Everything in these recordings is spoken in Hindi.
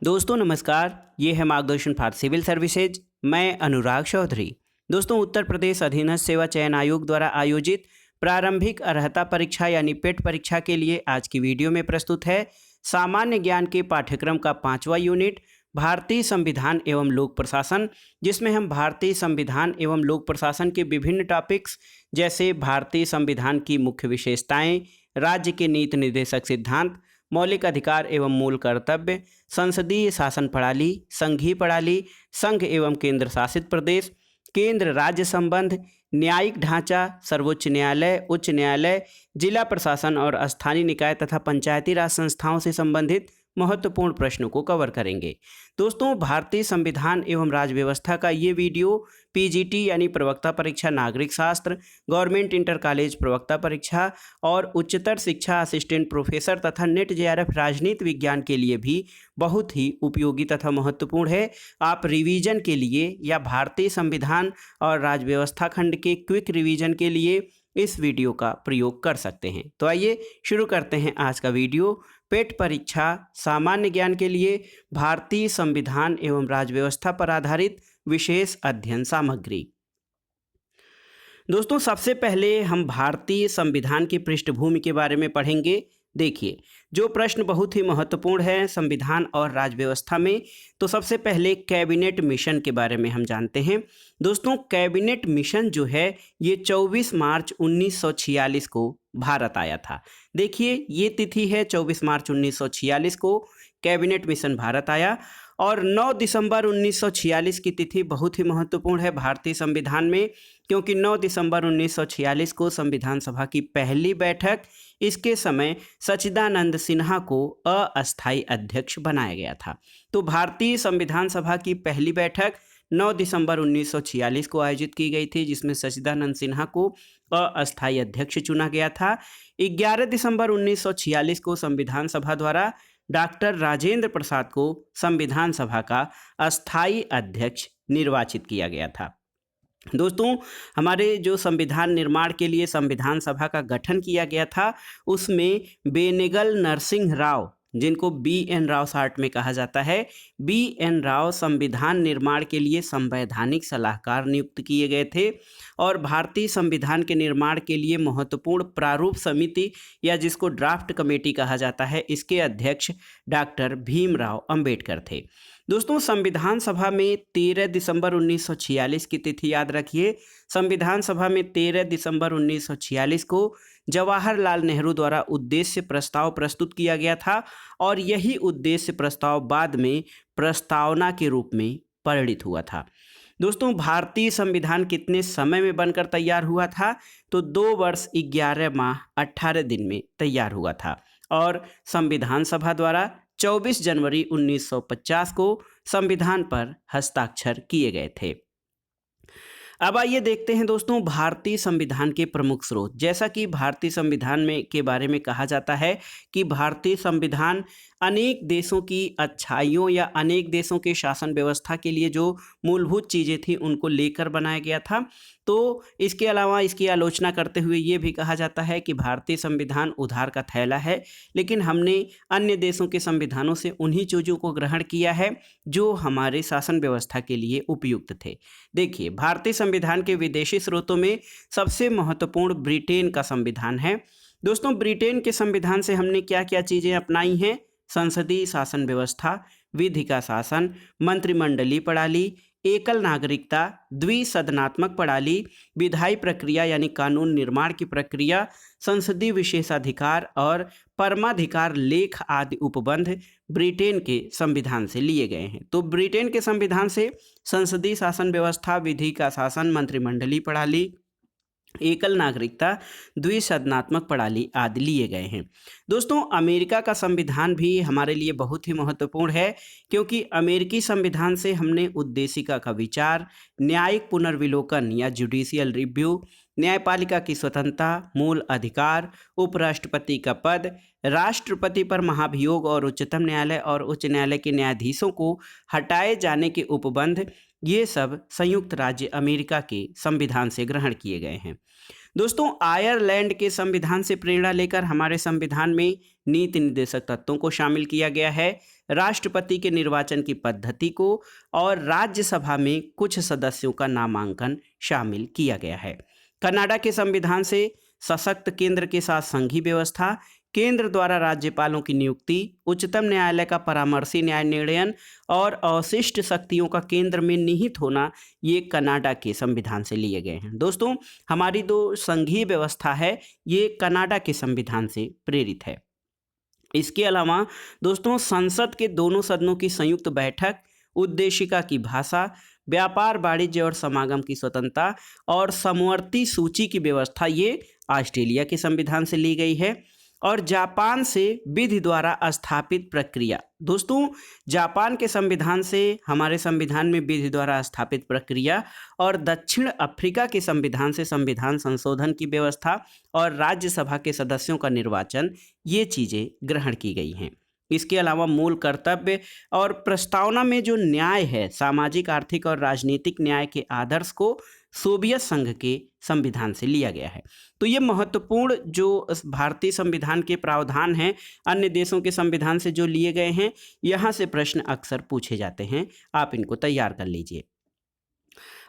दोस्तों नमस्कार, ये है मार्गदर्शन फॉर सिविल सर्विसेज। मैं अनुराग चौधरी। दोस्तों उत्तर प्रदेश अधीनस्थ सेवा चयन आयोग द्वारा आयोजित प्रारंभिक अर्हता परीक्षा यानी पेट परीक्षा के लिए आज की वीडियो में प्रस्तुत है सामान्य ज्ञान के पाठ्यक्रम का 5वां यूनिट भारतीय संविधान एवं लोक प्रशासन, जिसमें हम भारतीय संविधान एवं लोक प्रशासन के विभिन्न टॉपिक्स जैसे भारतीय संविधान की मुख्य विशेषताएं, राज्य के नीति निर्देशक सिद्धांत, मौलिक अधिकार एवं मूल कर्तव्य, संसदीय शासन प्रणाली, संघीय प्रणाली, संघ एवं केंद्र शासित प्रदेश, केंद्र राज्य संबंध, न्यायिक ढांचा, सर्वोच्च न्यायालय, उच्च न्यायालय, जिला प्रशासन और स्थानीय निकाय तथा पंचायती राज संस्थाओं से संबंधित महत्वपूर्ण प्रश्नों को कवर करेंगे। दोस्तों भारतीय संविधान एवं राज्य व्यवस्था का ये वीडियो पीजीटी यानी प्रवक्ता परीक्षा नागरिक शास्त्र, गवर्नमेंट इंटर कॉलेज प्रवक्ता परीक्षा और उच्चतर शिक्षा असिस्टेंट प्रोफेसर तथा नेट जेआरएफ राजनीति विज्ञान के लिए भी बहुत ही उपयोगी तथा महत्वपूर्ण है। आप रिवीजन के लिए या भारतीय संविधान और राज्य व्यवस्था खंड के क्विक रिवीजन के लिए इस वीडियो का प्रयोग कर सकते हैं। तो आइए शुरू करते हैं आज का वीडियो। पेट परीक्षा सामान्य ज्ञान के लिए भारतीय संविधान एवं राज्य व्यवस्था पर आधारित विशेष अध्ययन सामग्री। दोस्तों सबसे पहले हम भारतीय संविधान की पृष्ठभूमि के बारे में पढ़ेंगे। देखिए, जो प्रश्न बहुत ही महत्वपूर्ण है संविधान और राज्य व्यवस्था में, तो सबसे पहले कैबिनेट मिशन के बारे में हम जानते हैं। दोस्तों कैबिनेट मिशन जो है ये 24 मार्च 1946 को भारत आया था। देखिए ये तिथि है 24 मार्च 1946 को कैबिनेट मिशन भारत आया। और 9 दिसंबर 1946 की तिथि बहुत ही महत्वपूर्ण है भारतीय संविधान में, क्योंकि 9 दिसंबर 1946 को संविधान सभा की पहली बैठक, इसके समय सच्चिदानंद सिन्हा को अस्थायी अध्यक्ष बनाया गया था। तो भारतीय संविधान सभा की पहली बैठक 9 दिसंबर 1946 को आयोजित की गई थी, जिसमें सच्चिदानंद सिन्हा को अस्थायी अध्यक्ष चुना गया था। 11 दिसंबर 1946 को संविधान सभा द्वारा डॉक्टर राजेंद्र प्रसाद को संविधान सभा का अस्थायी अध्यक्ष निर्वाचित किया गया था। दोस्तों हमारे जो संविधान निर्माण के लिए संविधान सभा का गठन किया गया था, उसमें बेनेगल नरसिंह राव, जिनको बी.एन. राव शॉर्ट में कहा जाता है, बी.एन. राव संविधान निर्माण के लिए संवैधानिक सलाहकार नियुक्त किए गए थे। और भारतीय संविधान के निर्माण के लिए महत्वपूर्ण प्रारूप समिति या जिसको ड्राफ्ट कमेटी कहा जाता है, इसके अध्यक्ष डॉक्टर भीमराव अंबेडकर थे। दोस्तों संविधान सभा में 13 दिसंबर 1946 की तिथि याद रखिए। संविधान सभा में 13 दिसंबर 1946 को जवाहरलाल नेहरू द्वारा उद्देश्य प्रस्ताव प्रस्तुत किया गया था और यही उद्देश्य प्रस्ताव बाद में प्रस्तावना के रूप में परिणित हुआ था। दोस्तों भारतीय संविधान कितने समय में बनकर तैयार हुआ था? तो 2 वर्ष 11 माह 18 दिन में तैयार हुआ था और संविधान सभा द्वारा 24 जनवरी 1950 को संविधान पर हस्ताक्षर किए गए थे। अब आइए देखते हैं दोस्तों भारतीय संविधान के प्रमुख स्रोत। जैसा कि भारतीय संविधान में के बारे में कहा जाता है कि भारतीय संविधान अनेक देशों की अच्छाइयों या अनेक देशों के शासन व्यवस्था के लिए जो मूलभूत चीज़ें थी उनको लेकर बनाया गया था। तो इसके अलावा इसकी आलोचना करते हुए ये भी कहा जाता है कि भारतीय संविधान उधार का थैला है, लेकिन हमने अन्य देशों के संविधानों से उन्हीं चीज़ों को ग्रहण किया है जो हमारे शासन व्यवस्था के लिए उपयुक्त थे। देखिए भारतीय संविधान के विदेशी स्रोतों में सबसे महत्वपूर्ण ब्रिटेन का संविधान है। दोस्तों ब्रिटेन के संविधान से हमने क्या क्या चीज़ें अपनाई हैं? संसदीय शासन व्यवस्था, विधि का शासन, मंत्रिमंडलीय प्रणाली, एकल नागरिकता, द्विसदनात्मक प्रणाली, विधायी प्रक्रिया यानी कानून निर्माण की प्रक्रिया, संसदीय विशेषाधिकार और परमाधिकार लेख आदि उपबंध ब्रिटेन के संविधान से लिए गए हैं। तो ब्रिटेन के संविधान से संसदीय शासन व्यवस्था, विधि का शासन, मंत्रिमंडलीय प्रणाली, एकल नागरिकता, द्विसदनात्मक प्रणाली आदि लिए गए हैं। दोस्तों अमेरिका का संविधान भी हमारे लिए बहुत ही महत्वपूर्ण है, क्योंकि अमेरिकी संविधान से हमने उद्देशिका का विचार, न्यायिक पुनर्विलोकन या जुडिशियल रिव्यू, न्यायपालिका की स्वतंत्रता, मूल अधिकार, उपराष्ट्रपति का पद, राष्ट्रपति पर महाभियोग और उच्चतम न्यायालय और उच्च न्यायालय के न्यायाधीशों को हटाए जाने के उपबंध, ये सब संयुक्त राज्य अमेरिका के संविधान से ग्रहण किए गए हैं। दोस्तों आयरलैंड के संविधान से प्रेरणा लेकर हमारे संविधान में नीति निर्देशक तत्वों को शामिल किया गया है, राष्ट्रपति के निर्वाचन की पद्धति को और राज्यसभा में कुछ सदस्यों का नामांकन शामिल किया गया है। कनाडा के संविधान से सशक्त केंद्र के साथ संघीय व्यवस्था, केंद्र द्वारा राज्यपालों की नियुक्ति, उच्चतम न्यायालय का परामर्शी न्याय निर्णयन और अवशिष्ट शक्तियों का केंद्र में निहित होना, ये कनाडा के संविधान से लिए गए हैं। दोस्तों हमारी जो संघीय व्यवस्था है ये कनाडा के संविधान से प्रेरित है। इसके अलावा दोस्तों संसद के दोनों सदनों की संयुक्त बैठक, उद्देशिका की भाषा, व्यापार वाणिज्य और समागम की स्वतंत्रता और समवर्ती सूची की व्यवस्था ये ऑस्ट्रेलिया के संविधान से ली गई है। और जापान से विधि द्वारा स्थापित प्रक्रिया, दोस्तों जापान के संविधान से हमारे संविधान में विधि द्वारा स्थापित प्रक्रिया और दक्षिण अफ्रीका के संविधान से संविधान संशोधन की व्यवस्था और राज्यसभा के सदस्यों का निर्वाचन, ये चीज़ें ग्रहण की गई हैं। इसके अलावा मूल कर्तव्य और प्रस्तावना में जो न्याय है, सामाजिक आर्थिक और राजनीतिक न्याय के आदर्श को सोवियत संघ के संविधान से लिया गया है। तो ये महत्वपूर्ण जो भारतीय संविधान के प्रावधान हैं अन्य देशों के संविधान से जो लिए गए हैं, यहाँ से प्रश्न अक्सर पूछे जाते हैं, आप इनको तैयार कर लीजिए।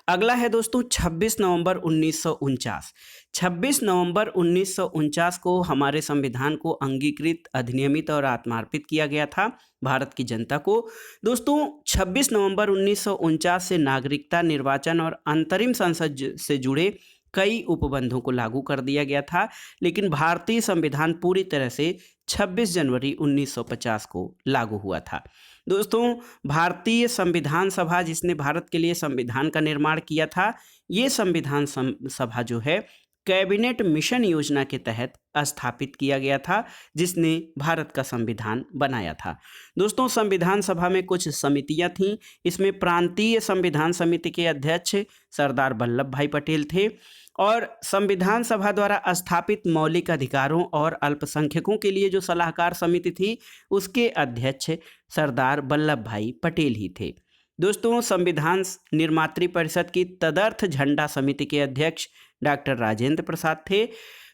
अगला है दोस्तों 26 नवंबर 1949। 26 नवंबर 1949 को हमारे संविधान को अंगीकृत, अधिनियमित और आत्मार्पित किया गया था भारत की जनता को। दोस्तों 26 नवंबर 1949 से नागरिकता, निर्वाचन और अंतरिम संसद से जुड़े कई उपबंधों को लागू कर दिया गया था, लेकिन भारतीय संविधान पूरी तरह से 26 जनवरी 1950 को लागू हुआ था। दोस्तों भारतीय संविधान सभा, जिसने भारत के लिए संविधान का निर्माण किया था, ये संविधान सभा जो है कैबिनेट मिशन योजना के तहत स्थापित किया गया था, जिसने भारत का संविधान बनाया था। दोस्तों संविधान सभा में कुछ समितियां थीं। इसमें प्रांतीय संविधान समिति के अध्यक्ष सरदार वल्लभ भाई पटेल थे और संविधान सभा द्वारा स्थापित मौलिक अधिकारों और अल्पसंख्यकों के लिए जो सलाहकार समिति थी, उसके अध्यक्ष सरदार वल्लभ भाई पटेल ही थे। दोस्तों संविधान निर्मात्री परिषद की तदर्थ झंडा समिति के अध्यक्ष डॉक्टर राजेंद्र प्रसाद थे।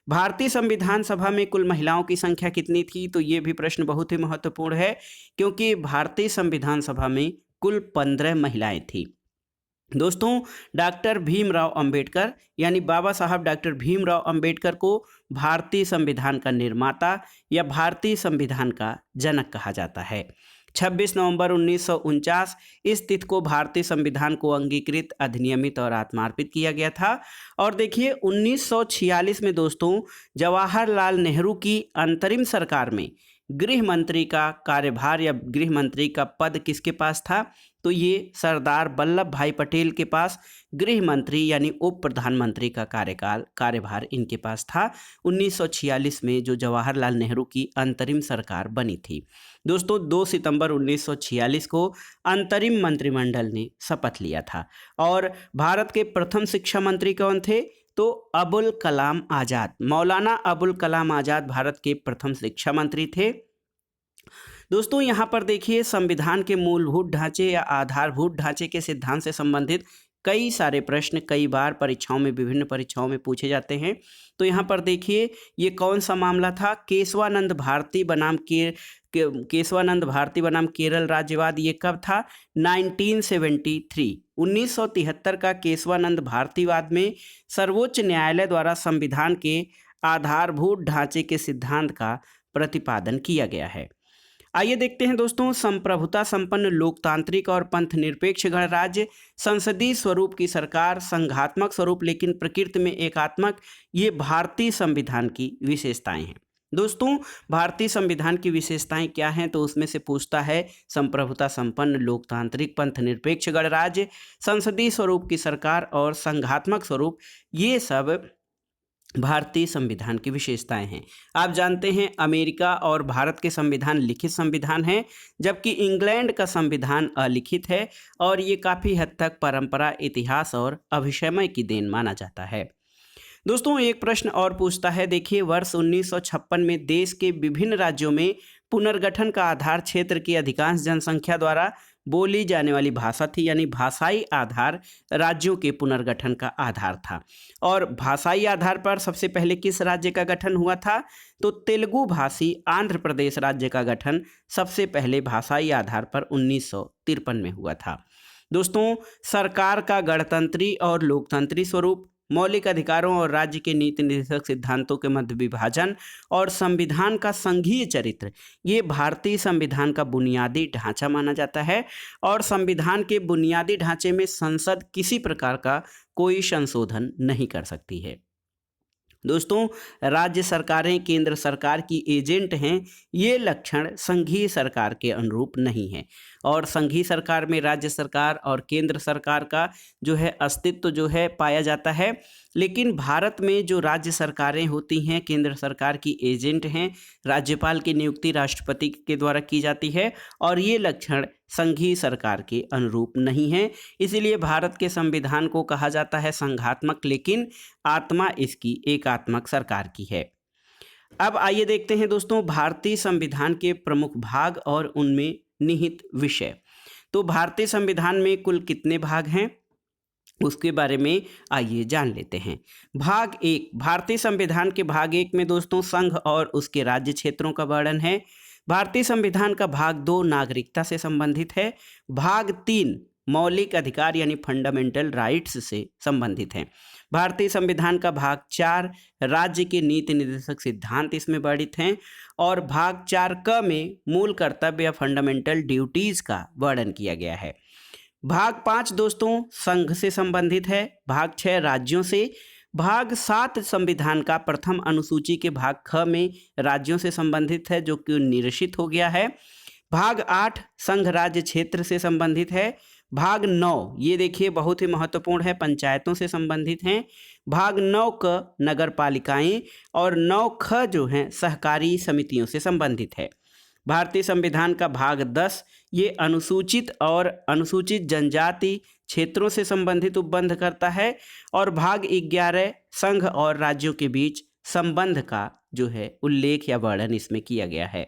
भारतीय संविधान सभा में कुल महिलाओं की संख्या कितनी थी, तो ये भी प्रश्न बहुत ही महत्वपूर्ण है, क्योंकि भारतीय संविधान सभा में कुल 15 महिलाएं थी। दोस्तों डॉक्टर भीमराव अंबेडकर यानी बाबा साहब डॉक्टर भीमराव अंबेडकर को भारतीय संविधान का निर्माता या भारतीय संविधान का जनक कहा जाता है। 26 नवंबर 1949 इस तिथि को भारतीय संविधान को अंगीकृत, अधिनियमित और आत्मार्पित किया गया था। और देखिए 1946 में दोस्तों जवाहरलाल नेहरू की अंतरिम सरकार में गृह मंत्री का कार्यभार या गृह मंत्री का पद किसके पास था, तो ये सरदार वल्लभ भाई पटेल के पास गृह मंत्री यानी उप प्रधानमंत्री का कार्यभार इनके पास था 1946 में, जो जवाहरलाल नेहरू की अंतरिम सरकार बनी थी। दोस्तों 2 सितंबर 1946 को अंतरिम मंत्रिमंडल ने शपथ लिया था। और भारत के प्रथम शिक्षा मंत्री कौन थे, तो अबुल कलाम आज़ाद, मौलाना अबुल कलाम आज़ाद भारत के प्रथम शिक्षा मंत्री थे। दोस्तों यहाँ पर देखिए संविधान के मूलभूत ढांचे या आधारभूत ढांचे के सिद्धांत से संबंधित कई सारे प्रश्न कई बार परीक्षाओं में, विभिन्न परीक्षाओं में पूछे जाते हैं। तो यहाँ पर देखिए ये कौन सा मामला था, केशवानंद भारती बनाम केरल राज्यवाद, ये कब था, 1973। 1973 का केशवानंद भारतीवाद में सर्वोच्च न्यायालय द्वारा संविधान के आधारभूत ढांचे के सिद्धांत का प्रतिपादन किया गया है। आइए देखते हैं दोस्तों, संप्रभुता संपन्न लोकतांत्रिक और पंथ निरपेक्ष गणराज्य, संसदीय स्वरूप की सरकार, संघात्मक स्वरूप लेकिन प्रकृति में एकात्मक, ये भारतीय संविधान की विशेषताएं हैं। दोस्तों भारतीय संविधान की विशेषताएं क्या हैं, तो उसमें से पूछता है संप्रभुता संपन्न लोकतांत्रिक पंथ निरपेक्ष गणराज्य, संसदीय स्वरूप की सरकार और संघात्मक स्वरूप, ये सब भारतीय संविधान की विशेषताएं हैं। आप जानते हैं अमेरिका और भारत के संविधान लिखित संविधान हैं, जबकि इंग्लैंड का संविधान अलिखित है और ये काफ़ी हद तक परंपरा, इतिहास और अभिशमय की देन माना जाता है। दोस्तों एक प्रश्न और पूछता है, देखिए वर्ष 1956 में देश के विभिन्न राज्यों में पुनर्गठन का आधार क्षेत्र की अधिकांश जनसंख्या द्वारा बोली जाने वाली भाषा थी, यानी भाषाई आधार राज्यों के पुनर्गठन का आधार था। और भाषाई आधार पर सबसे पहले किस राज्य का गठन हुआ था? तो तेलुगु भाषी आंध्र प्रदेश राज्य का गठन सबसे पहले भाषाई आधार पर 1953 में हुआ था। दोस्तों, सरकार का गणतंत्री और लोकतंत्री स्वरूप, मौलिक अधिकारों और राज्य के नीति निर्देशक सिद्धांतों के मध्य विभाजन और संविधान का संघीय चरित्र, ये भारतीय संविधान का बुनियादी ढांचा माना जाता है। और संविधान के बुनियादी ढांचे में संसद किसी प्रकार का कोई संशोधन नहीं कर सकती है। दोस्तों, राज्य सरकारें केंद्र सरकार की एजेंट हैं, ये लक्षण संघीय सरकार के अनुरूप नहीं है। और संघीय सरकार में राज्य सरकार और केंद्र सरकार का जो है अस्तित्व जो है पाया जाता है, लेकिन भारत में जो राज्य सरकारें होती हैं केंद्र सरकार की एजेंट हैं, राज्यपाल की नियुक्ति राष्ट्रपति के द्वारा की जाती है, और ये लक्षण संघीय सरकार के अनुरूप नहीं है। इसीलिए भारत के संविधान को कहा जाता है संघात्मक, लेकिन आत्मा इसकी एकात्मक सरकार की है। अब आइए देखते हैं दोस्तों भारतीय संविधान के प्रमुख भाग और उनमें निहित विषय। तो भारतीय संविधान में कुल कितने भाग हैं, उसके बारे में आइए जान लेते हैं। भाग 1, भारतीय संविधान के भाग 1 में दोस्तों संघ और उसके राज्य क्षेत्रों का वर्णन है। भारतीय संविधान का भाग 2 नागरिकता से संबंधित है। भाग 3 मौलिक अधिकार यानी फंडामेंटल राइट्स से संबंधित है। भारतीय संविधान का भाग 4 राज्य के नीति निर्देशक सिद्धांत इसमें वर्णित हैं। और भाग 4 क में मूल कर्तव्य या फंडामेंटल ड्यूटीज का वर्णन किया गया है। भाग 5 दोस्तों संघ से संबंधित है। भाग 6 राज्यों से। भाग 7 संविधान का प्रथम अनुसूची के भाग ख में राज्यों से संबंधित है, जो कि निरसित हो गया है। भाग 8 संघ राज्य क्षेत्र से संबंधित है। भाग 9 ये देखिए बहुत ही महत्वपूर्ण है, पंचायतों से संबंधित हैं। भाग 9 क नगर पालिकाएं और 9 ख जो हैं सहकारी समितियों से संबंधित है। भारतीय संविधान का भाग 10 ये अनुसूचित और अनुसूचित जनजाति क्षेत्रों से संबंधित उपबंध करता है। और भाग 11 संघ और राज्यों के बीच संबंध का जो है उल्लेख या वर्णन इसमें किया गया है।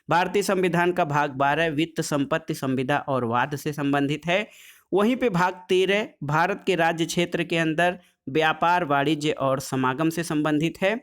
भारतीय संविधान का भाग 12 वित्त, संपत्ति, संविदा और वाद से संबंधित है। वहीं पे भाग 13 भारत के राज्य क्षेत्र के अंदर व्यापार, वाणिज्य और समागम से संबंधित है।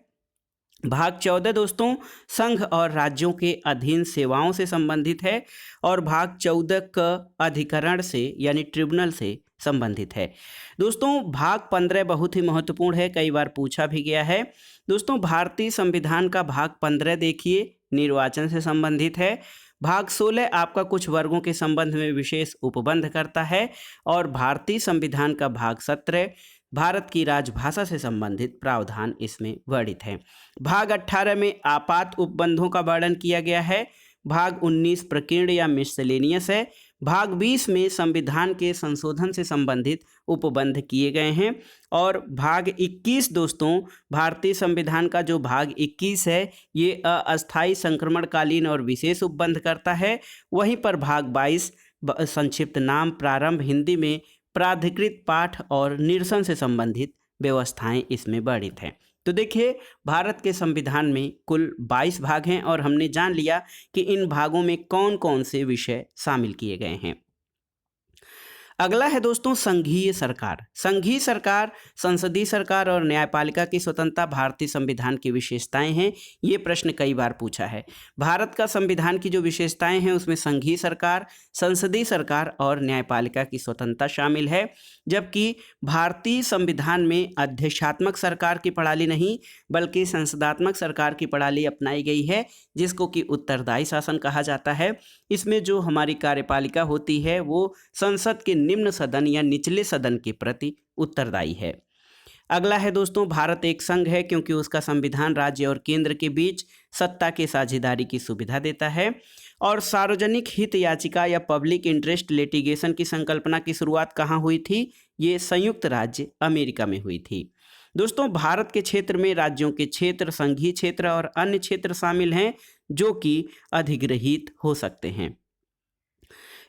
भाग 14 दोस्तों संघ और राज्यों के अधीन सेवाओं से संबंधित है। और भाग 14 का अधिकरण से यानी ट्रिब्यूनल से संबंधित है। दोस्तों भाग 15 बहुत ही महत्वपूर्ण है, कई बार पूछा भी गया है। दोस्तों भारतीय संविधान का भाग 15 देखिए निर्वाचन से संबंधित है। भाग 16 आपका कुछ वर्गों के संबंध में विशेष उपबंध करता है। और भारतीय संविधान का भाग 17 भारत की राजभाषा से संबंधित प्रावधान इसमें वर्णित है। भाग 18 में आपात उपबंधों का वर्णन किया गया है। भाग 19 प्रकीर्ण या मिसलेनियस है। भाग 20 में संविधान के संशोधन से संबंधित उपबंध किए गए हैं। और भाग 21 दोस्तों भारतीय संविधान का जो भाग 21 है ये अस्थायी संक्रमणकालीन और विशेष उपबंध करता है। वहीं पर भाग 22 संक्षिप्त नाम, प्रारंभ, हिंदी में प्राधिकृत पाठ और निरसन से संबंधित व्यवस्थाएं इसमें वर्णित हैं। तो देखिए भारत के संविधान में कुल 22 भाग हैं और हमने जान लिया कि इन भागों में कौन कौन से विषय शामिल किए गए हैं। अगला है दोस्तों संघीय सरकार। संघीय सरकार, संसदीय सरकार और न्यायपालिका की स्वतंत्रता भारतीय संविधान की विशेषताएं हैं। ये प्रश्न कई बार पूछा है। भारत का संविधान की जो विशेषताएं हैं उसमें संघीय सरकार, संसदीय सरकार और न्यायपालिका की स्वतंत्रता शामिल है। जबकि भारतीय संविधान में अध्यक्षात्मक सरकार की प्रणाली नहीं बल्कि संसदात्मक सरकार की प्रणाली अपनाई गई है, जिसको कि उत्तरदायी शासन कहा जाता है। इसमें जो हमारी कार्यपालिका होती है वो संसद के निम्न सदन या निचले सदन के प्रति उत्तरदायी है। अगला है दोस्तों भारत एक संघ है क्योंकि उसका संविधान राज्य और केंद्र के बीच सत्ता की साझेदारी की सुविधा देता है। और सार्वजनिक हित याचिका या पब्लिक इंटरेस्ट लिटिगेशन की संकल्पना की शुरुआत कहाँ हुई थी? ये संयुक्त राज्य अमेरिका में हुई थी। दोस्तों भारत के क्षेत्र में राज्यों के क्षेत्र, संघीय क्षेत्र और अन्य क्षेत्र शामिल हैं जो कि अधिग्रहित हो सकते हैं।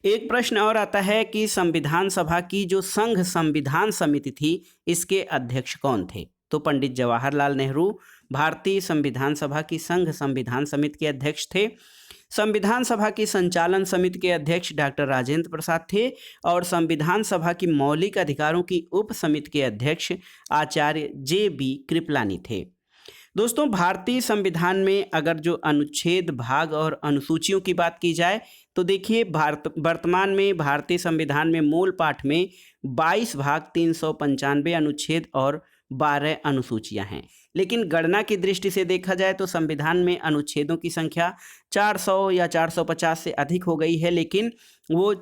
एक प्रश्न और आता है कि संविधान सभा की जो संघ संविधान समिति थी इसके अध्यक्ष कौन थे? तो पंडित जवाहरलाल नेहरू भारतीय संविधान सभा की संघ संविधान समिति के अध्यक्ष थे। संविधान सभा की संचालन समिति के अध्यक्ष डॉक्टर राजेंद्र प्रसाद थे और संविधान सभा की मौलिक अधिकारों की उप समिति के अध्यक्ष आचार्य जे.बी. कृपलानी थे। दोस्तों, भारतीय संविधान में अगर जो अनुच्छेद, भाग और अनुसूचियों की बात की जाए तो देखिए, वर्तमान में भारतीय संविधान में मूल पाठ में 22 भाग, 395 अनुच्छेद और 12 अनुसूचियां हैं। लेकिन गणना की दृष्टि से देखा जाए तो संविधान में अनुच्छेदों की संख्या 400 या 450 से अधिक हो गई है, लेकिन वो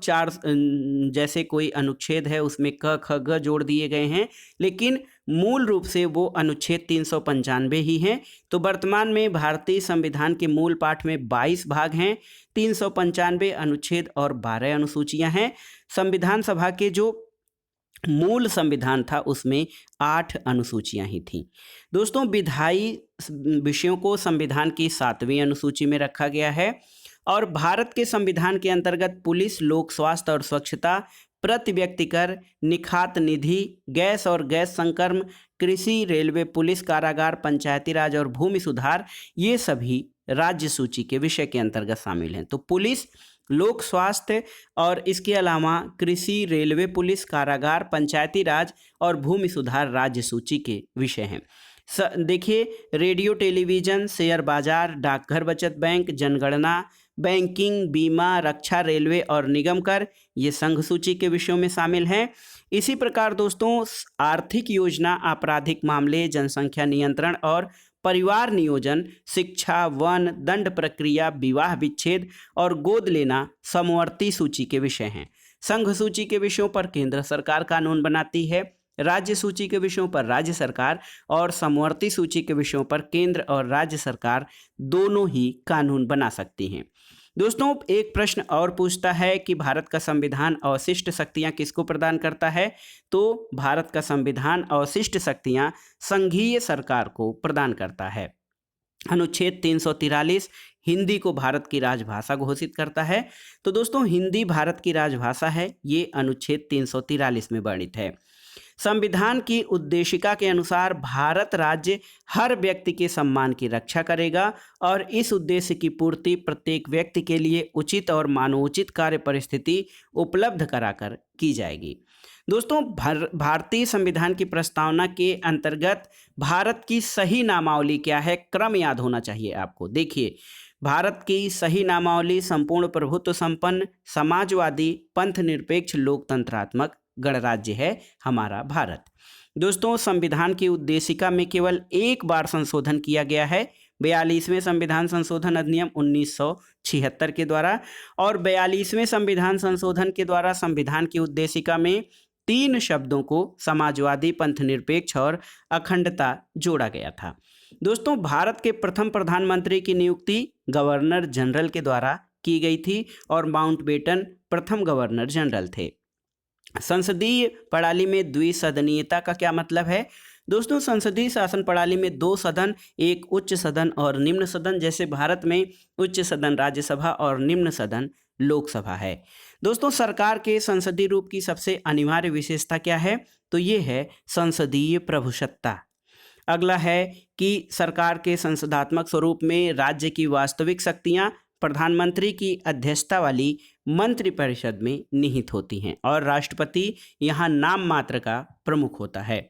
जैसे कोई अनुच्छेद है उसमें क, ख, ग जोड़ दिए गए हैं, लेकिन मूल रूप से वो अनुच्छेद 395 ही हैं। तो वर्तमान में भारतीय संविधान के मूल पाठ में 22 भाग हैं, 395 अनुच्छेद और 12 अनुसूचियां हैं। संविधान सभा के जो मूल संविधान था उसमें 8 अनुसूचियां ही थीं। दोस्तों, विधायी विषयों को संविधान की 7वीं अनुसूची में रखा गया है और भारत के संविधान के अंतर्गत पुलिस, लोक स्वास्थ्य और स्वच्छता, प्रति व्यक्ति कर, निखात निधि, गैस और गैस संकर्म, कृषि, रेलवे, पुलिस, कारागार, पंचायती राज और भूमि सुधार, ये सभी राज्य सूची के विषय के अंतर्गत शामिल हैं। तो पुलिस, लोक स्वास्थ्य और इसके अलावा कृषि, रेलवे, पुलिस, कारागार, पंचायती राज और भूमि सुधार राज्य सूची के विषय हैं। देखिए, रेडियो, टेलीविज़न, शेयर बाजार, डाकघर, बचत बैंक, जनगणना, बैंकिंग, बीमा, रक्षा, रेलवे और निगम कर, ये संघ सूची के विषयों में शामिल हैं। इसी प्रकार दोस्तों, आर्थिक योजना, आपराधिक मामले, जनसंख्या नियंत्रण और परिवार नियोजन, शिक्षा, वन, दंड प्रक्रिया, विवाह विच्छेद और गोद लेना समवर्ती सूची के विषय हैं। संघ सूची के विषयों पर केंद्र सरकार कानून बनाती है, राज्य सूची के विषयों पर राज्य सरकार और समवर्ती सूची के विषयों पर केंद्र और राज्य सरकार दोनों ही कानून बना सकती हैं। दोस्तों, एक प्रश्न और पूछता है कि भारत का संविधान अवशिष्ट शक्तियां किसको प्रदान करता है? तो भारत का संविधान अवशिष्ट शक्तियां संघीय सरकार को प्रदान करता है। अनुच्छेद 343 हिंदी को भारत की राजभाषा घोषित करता है। तो दोस्तों, हिंदी भारत की राजभाषा है, ये अनुच्छेद 343 में वर्णित है। संविधान की उद्देशिका के अनुसार भारत राज्य हर व्यक्ति के सम्मान की रक्षा करेगा और इस उद्देश्य की पूर्ति प्रत्येक व्यक्ति के लिए उचित और मानवोचित कार्य परिस्थिति उपलब्ध कराकर की जाएगी। दोस्तों, भारतीय संविधान की प्रस्तावना के अंतर्गत भारत की सही नामावली क्या है, क्रम याद होना चाहिए आपको। देखिए, भारत की सही नामावली संपूर्ण प्रभुत्व संपन्न, समाजवादी, पंथ निरपेक्ष, लोकतंत्रात्मक गणराज्य है हमारा भारत। दोस्तों, संविधान की उद्देशिका में केवल एक बार संशोधन किया गया है, 42वें संविधान संशोधन अधिनियम 1976 के द्वारा, और 42वें संविधान संशोधन के द्वारा संविधान की उद्देशिका में 3 शब्दों को समाजवादी, पंथ निरपेक्ष और अखंडता जोड़ा गया था। दोस्तों, भारत के प्रथम प्रधानमंत्री की नियुक्ति गवर्नर जनरल के द्वारा की गई थी और माउंटबेटन प्रथम गवर्नर जनरल थे। संसदीय प्रणाली में द्विसदनीयता का क्या मतलब है? दोस्तों, संसदीय शासन प्रणाली में 2 सदन, एक उच्च सदन और निम्न सदन, जैसे भारत में उच्च सदन राज्यसभा और निम्न सदन लोकसभा है। दोस्तों, सरकार के संसदीय रूप की सबसे अनिवार्य विशेषता क्या है? तो ये है संसदीय प्रभुसत्ता। अगला है कि सरकार के संसदात्मक स्वरूप में राज्य की वास्तविक शक्तियां प्रधानमंत्री की अध्यक्षता वाली मंत्रिपरिषद में निहित होती हैं और राष्ट्रपति यहाँ नाम मात्र का प्रमुख होता है।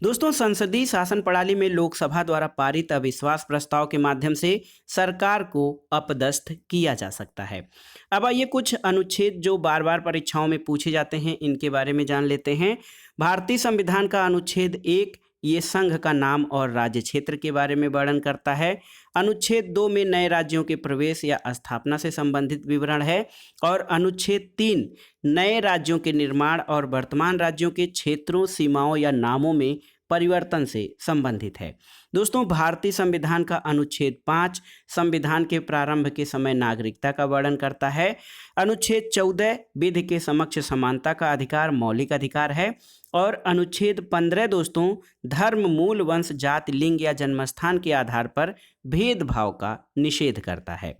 दोस्तों, संसदीय शासन प्रणाली में लोकसभा द्वारा पारित अविश्वास प्रस्ताव के माध्यम से सरकार को अपदस्थ किया जा सकता है। अब आइए कुछ अनुच्छेद जो बार बार परीक्षाओं में पूछे जाते हैं इनके बारे में जान लेते हैं। भारतीय संविधान का अनुच्छेद 1 ये संघ का नाम और राज्य क्षेत्र के बारे में वर्णन करता है। अनुच्छेद 2 में नए राज्यों के प्रवेश या स्थापना से संबंधित विवरण है और अनुच्छेद 3 नए राज्यों के निर्माण और वर्तमान राज्यों के क्षेत्रों, सीमाओं या नामों में परिवर्तन से संबंधित है। दोस्तों, भारतीय संविधान का अनुच्छेद 5 संविधान के प्रारंभ के समय नागरिकता का वर्णन करता है। अनुच्छेद 14 विधि के समक्ष समानता का अधिकार मौलिक अधिकार है और अनुच्छेद 15 दोस्तों धर्म, मूल, वंश, जाति, लिंग या जन्मस्थान के आधार पर भेदभाव का निषेध करता है।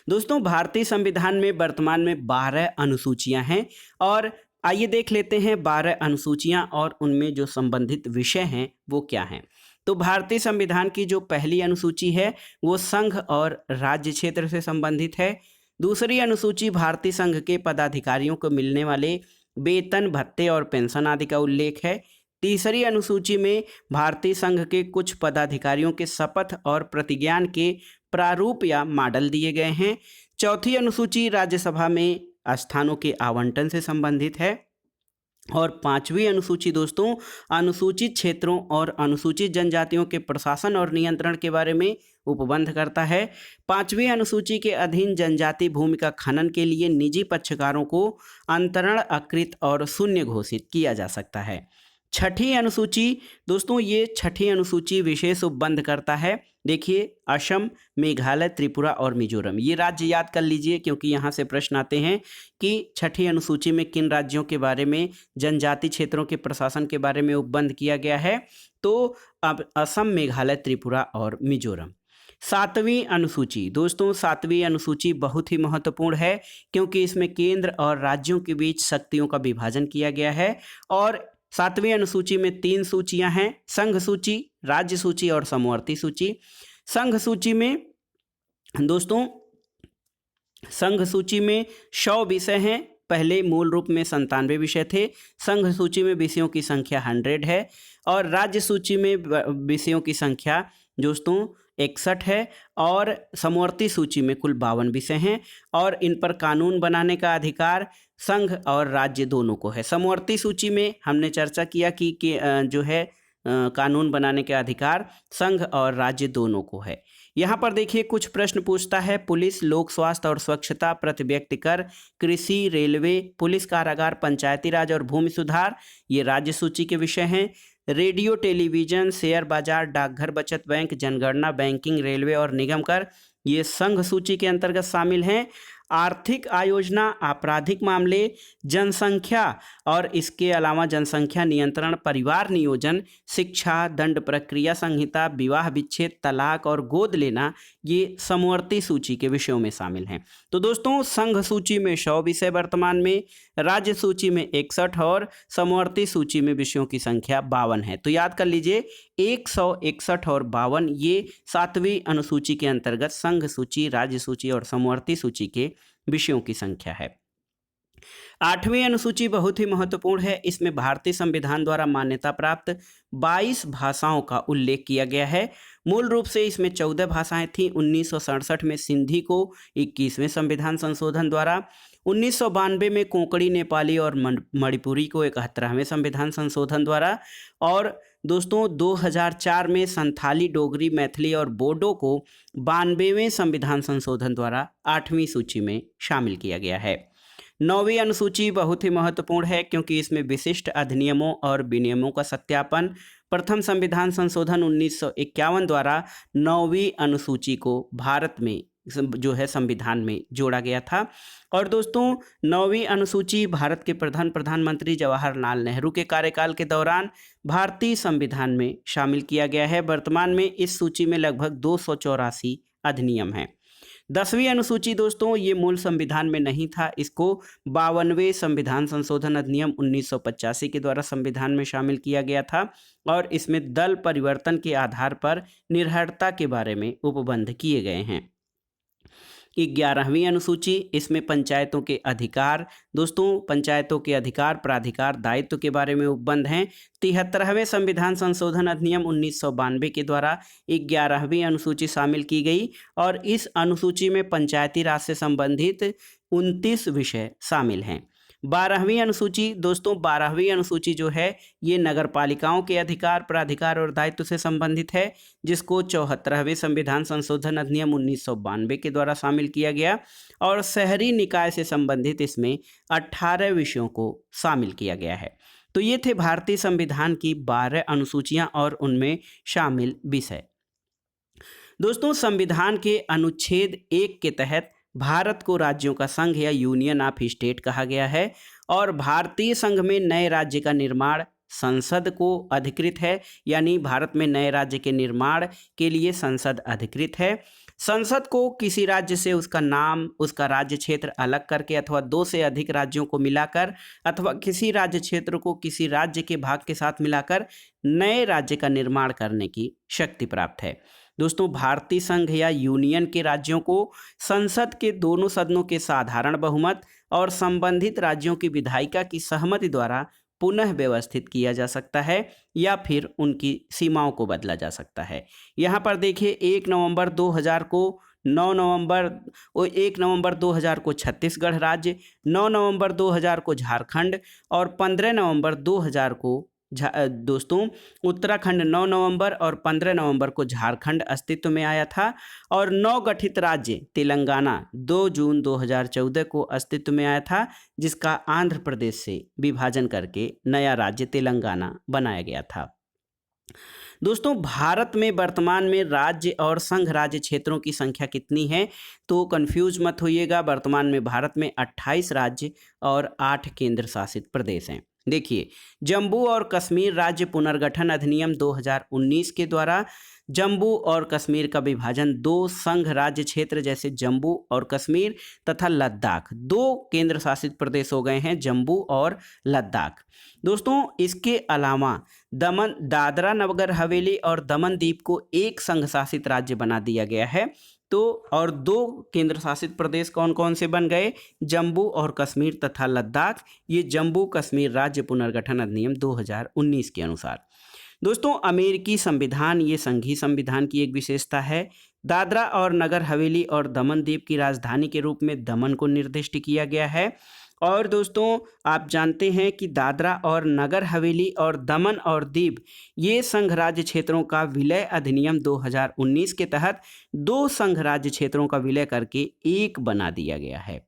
दोस्तों, भारतीय संविधान में वर्तमान में 12 अनुसूचियां हैं और आइए देख लेते हैं 12 अनुसूचियां और उनमें जो संबंधित विषय हैं वो क्या हैं। तो भारतीय संविधान की जो पहली अनुसूची है वो संघ और राज्य क्षेत्र से संबंधित है। दूसरी अनुसूची भारतीय संघ के पदाधिकारियों को मिलने वाले वेतन, भत्ते और पेंशन आदि का उल्लेख है। तीसरी अनुसूची में भारतीय संघ के कुछ पदाधिकारियों के शपथ और प्रतिज्ञान के प्रारूप या मॉडल दिए गए हैं। चौथी अनुसूची राज्यसभा में स्थानों के आवंटन से संबंधित है। और पांचवी अनुसूची दोस्तों अनुसूचित क्षेत्रों और अनुसूचित जनजातियों के प्रशासन और नियंत्रण के बारे में उपबंध करता है। पांचवी अनुसूची के अधीन जनजाति भूमि का खनन के लिए निजी पक्षकारों को अंतरण, अकृत और शून्य घोषित किया जा सकता है। छठी अनुसूची दोस्तों, ये छठी अनुसूची विशेष उपबंध करता है। देखिए, असम, मेघालय, त्रिपुरा और मिजोरम, ये राज्य याद कर लीजिए क्योंकि यहाँ से प्रश्न आते हैं कि छठी अनुसूची में किन राज्यों के बारे में जनजाति क्षेत्रों के प्रशासन के बारे में उपबंध किया गया है। तो अब असम, मेघालय, त्रिपुरा और मिजोरम। सातवीं अनुसूची दोस्तों, सातवीं अनुसूची बहुत ही महत्वपूर्ण है क्योंकि इसमें केंद्र और राज्यों के बीच शक्तियों का विभाजन किया गया है। और सातवीं अनुसूची में 3 सूचियां हैं, संघ सूची, राज्य सूची और समवर्ती सूची। संघ सूची में दोस्तों, संघ सूची में 100 विषय हैं। पहले मूल रूप में 97 विषय थे। संघ सूची में विषयों की संख्या 100 है और राज्य सूची में विषयों की संख्या दोस्तों 61 है और समवर्ती सूची में कुल 52 विषय हैं और इन पर कानून बनाने का अधिकार संघ और राज्य दोनों को है। समवर्ती सूची में हमने चर्चा किया कि जो है कानून बनाने के अधिकार संघ और राज्य दोनों को है। यहाँ पर देखिए कुछ प्रश्न पूछता है, पुलिस, लोक स्वास्थ्य और स्वच्छता, प्रति व्यक्ति कर, कृषि, रेलवे, पुलिस कारागार, पंचायती राज और भूमि सुधार, ये राज्य सूची के विषय हैं। रेडियो, टेलीविजन, शेयर बाजार, डाकघर, बचत बैंक, जनगणना, बैंकिंग, रेलवे और निगम कर, ये संघ सूची के अंतर्गत शामिल हैं। आर्थिक आयोजना, आपराधिक मामले, जनसंख्या और इसके अलावा जनसंख्या नियंत्रण, परिवार नियोजन, शिक्षा, दंड प्रक्रिया संहिता, विवाह विच्छेद, तलाक और गोद लेना, ये समवर्ती सूची के विषयों में शामिल हैं। तो दोस्तों संघ सूची में 100 विषय वर्तमान में, राज्य सूची में 61 और समवर्ती सूची में विषयों की संख्या 52 है। तो याद कर लीजिए 161 और 52 ये 7वीं अनुसूची के अंतर्गत संघ सूची, राज्य सूची और समवर्ती सूची के विषयों की संख्या है। 8वीं अनुसूची बहुत ही महत्वपूर्ण है। इसमें भारतीय संविधान द्वारा मान्यता प्राप्त 22 भाषाओं का उल्लेख किया गया है। मूल रूप से इसमें 14 भाषाएं थीं। 1967 में सिंधी को 21वें संविधान संशोधन द्वारा, 1992 में कोंकणी, नेपाली और मणिपुरी को 71वें संविधान संशोधन द्वारा और दोस्तों 2004 में संथाली, डोगरी, मैथिली और बोडो को 92वें संविधान संशोधन द्वारा 8वीं सूची में शामिल किया गया है। 9वीं अनुसूची बहुत ही महत्वपूर्ण है क्योंकि इसमें विशिष्ट अधिनियमों और विनियमों का सत्यापन, प्रथम संविधान संशोधन 1951 द्वारा 9वीं अनुसूची को भारत में जो है संविधान में जोड़ा गया था। और दोस्तों 9वीं अनुसूची भारत के प्रधानमंत्री जवाहरलाल नेहरू के कार्यकाल के दौरान भारतीय संविधान में शामिल किया गया है। वर्तमान में इस सूची में लगभग 284 अधिनियम हैं। 10वीं अनुसूची दोस्तों ये मूल संविधान में नहीं था, इसको 52वें संविधान संशोधन अधिनियम 1985 के द्वारा संविधान में शामिल किया गया था और इसमें दल परिवर्तन के आधार पर निर्भरता के बारे में उपबंध किए गए हैं। 11वीं अनुसूची, इसमें पंचायतों के अधिकार दोस्तों, पंचायतों के अधिकार, प्राधिकार, दायित्व के बारे में उपबंध हैं। 73वें संविधान संशोधन अधिनियम 1992 के द्वारा 11वीं अनुसूची शामिल की गई और इस अनुसूची में पंचायती राज से संबंधित 29 विषय शामिल हैं। 12वीं अनुसूची दोस्तों, 12वीं अनुसूची जो है ये नगर पालिकाओं के अधिकार, प्राधिकार और दायित्व से संबंधित है, जिसको 74वें संविधान संशोधन अधिनियम 1992 के द्वारा शामिल किया गया और शहरी निकाय से संबंधित इसमें 18 विषयों को शामिल किया गया है। तो ये थे भारतीय संविधान की 12 अनुसूचियां और उनमें शामिल विषय। दोस्तों संविधान के अनुच्छेद 1 के तहत भारत को राज्यों का संघ या यूनियन ऑफ स्टेट कहा गया है और भारतीय संघ में नए राज्य का निर्माण संसद को अधिकृत है, यानी भारत में नए राज्य के निर्माण के लिए संसद अधिकृत है। संसद को किसी राज्य से उसका नाम, उसका राज्य क्षेत्र अलग करके अथवा 2 से अधिक राज्यों को मिलाकर अथवा किसी राज्य क्षेत्र को किसी राज्य के भाग के साथ मिलाकर नए राज्य का निर्माण करने की शक्ति प्राप्त है। दोस्तों, भारतीय संघ या यूनियन के राज्यों को संसद के दोनों सदनों के साधारण बहुमत और संबंधित राज्यों की विधायिका की सहमति द्वारा पुनः व्यवस्थित किया जा सकता है या फिर उनकी सीमाओं को बदला जा सकता है। यहाँ पर देखिए 1 नवंबर 2000 को 1 नवंबर 2000 को छत्तीसगढ़ राज्य, 9 नवंबर 2000 को झारखंड और 15 नवंबर 2000 को दोस्तों उत्तराखंड 9 नवंबर और 15 नवंबर को झारखंड अस्तित्व में आया था और नवगठित राज्य तेलंगाना 2 जून 2014 को अस्तित्व में आया था, जिसका आंध्र प्रदेश से विभाजन करके नया राज्य तेलंगाना बनाया गया था। दोस्तों, भारत में वर्तमान में राज्य और संघ राज्य क्षेत्रों की संख्या कितनी है, तो कंफ्यूज मत होइएगा। वर्तमान में भारत में 28 राज्य और 8 केंद्र शासित प्रदेश हैं। देखिए, जम्मू और कश्मीर राज्य पुनर्गठन अधिनियम 2019 के द्वारा जम्मू और कश्मीर का विभाजन 2 संघ राज्य क्षेत्र जैसे जम्मू और कश्मीर तथा लद्दाख 2 केंद्र शासित प्रदेश हो गए हैं, जम्मू और लद्दाख। दोस्तों, इसके अलावा दादरा नगर हवेली और दमन दीव को एक संघ शासित राज्य बना दिया गया है। तो और 2 केंद्र शासित प्रदेश कौन कौन से बन गए, जम्मू और कश्मीर तथा लद्दाख। ये जम्मू कश्मीर राज्य पुनर्गठन अधिनियम 2019 के अनुसार। दोस्तों, अमेरिकी संविधान ये संघीय संविधान की एक विशेषता है। दादरा और नगर हवेली और दमन दीव की राजधानी के रूप में दमन को निर्दिष्ट किया गया है। और दोस्तों, आप जानते हैं कि दादरा और नगर हवेली और दमन और दीव ये संघ राज्य क्षेत्रों का विलय अधिनियम 2019 के तहत 2 संघ राज्य क्षेत्रों का विलय करके एक बना दिया गया है।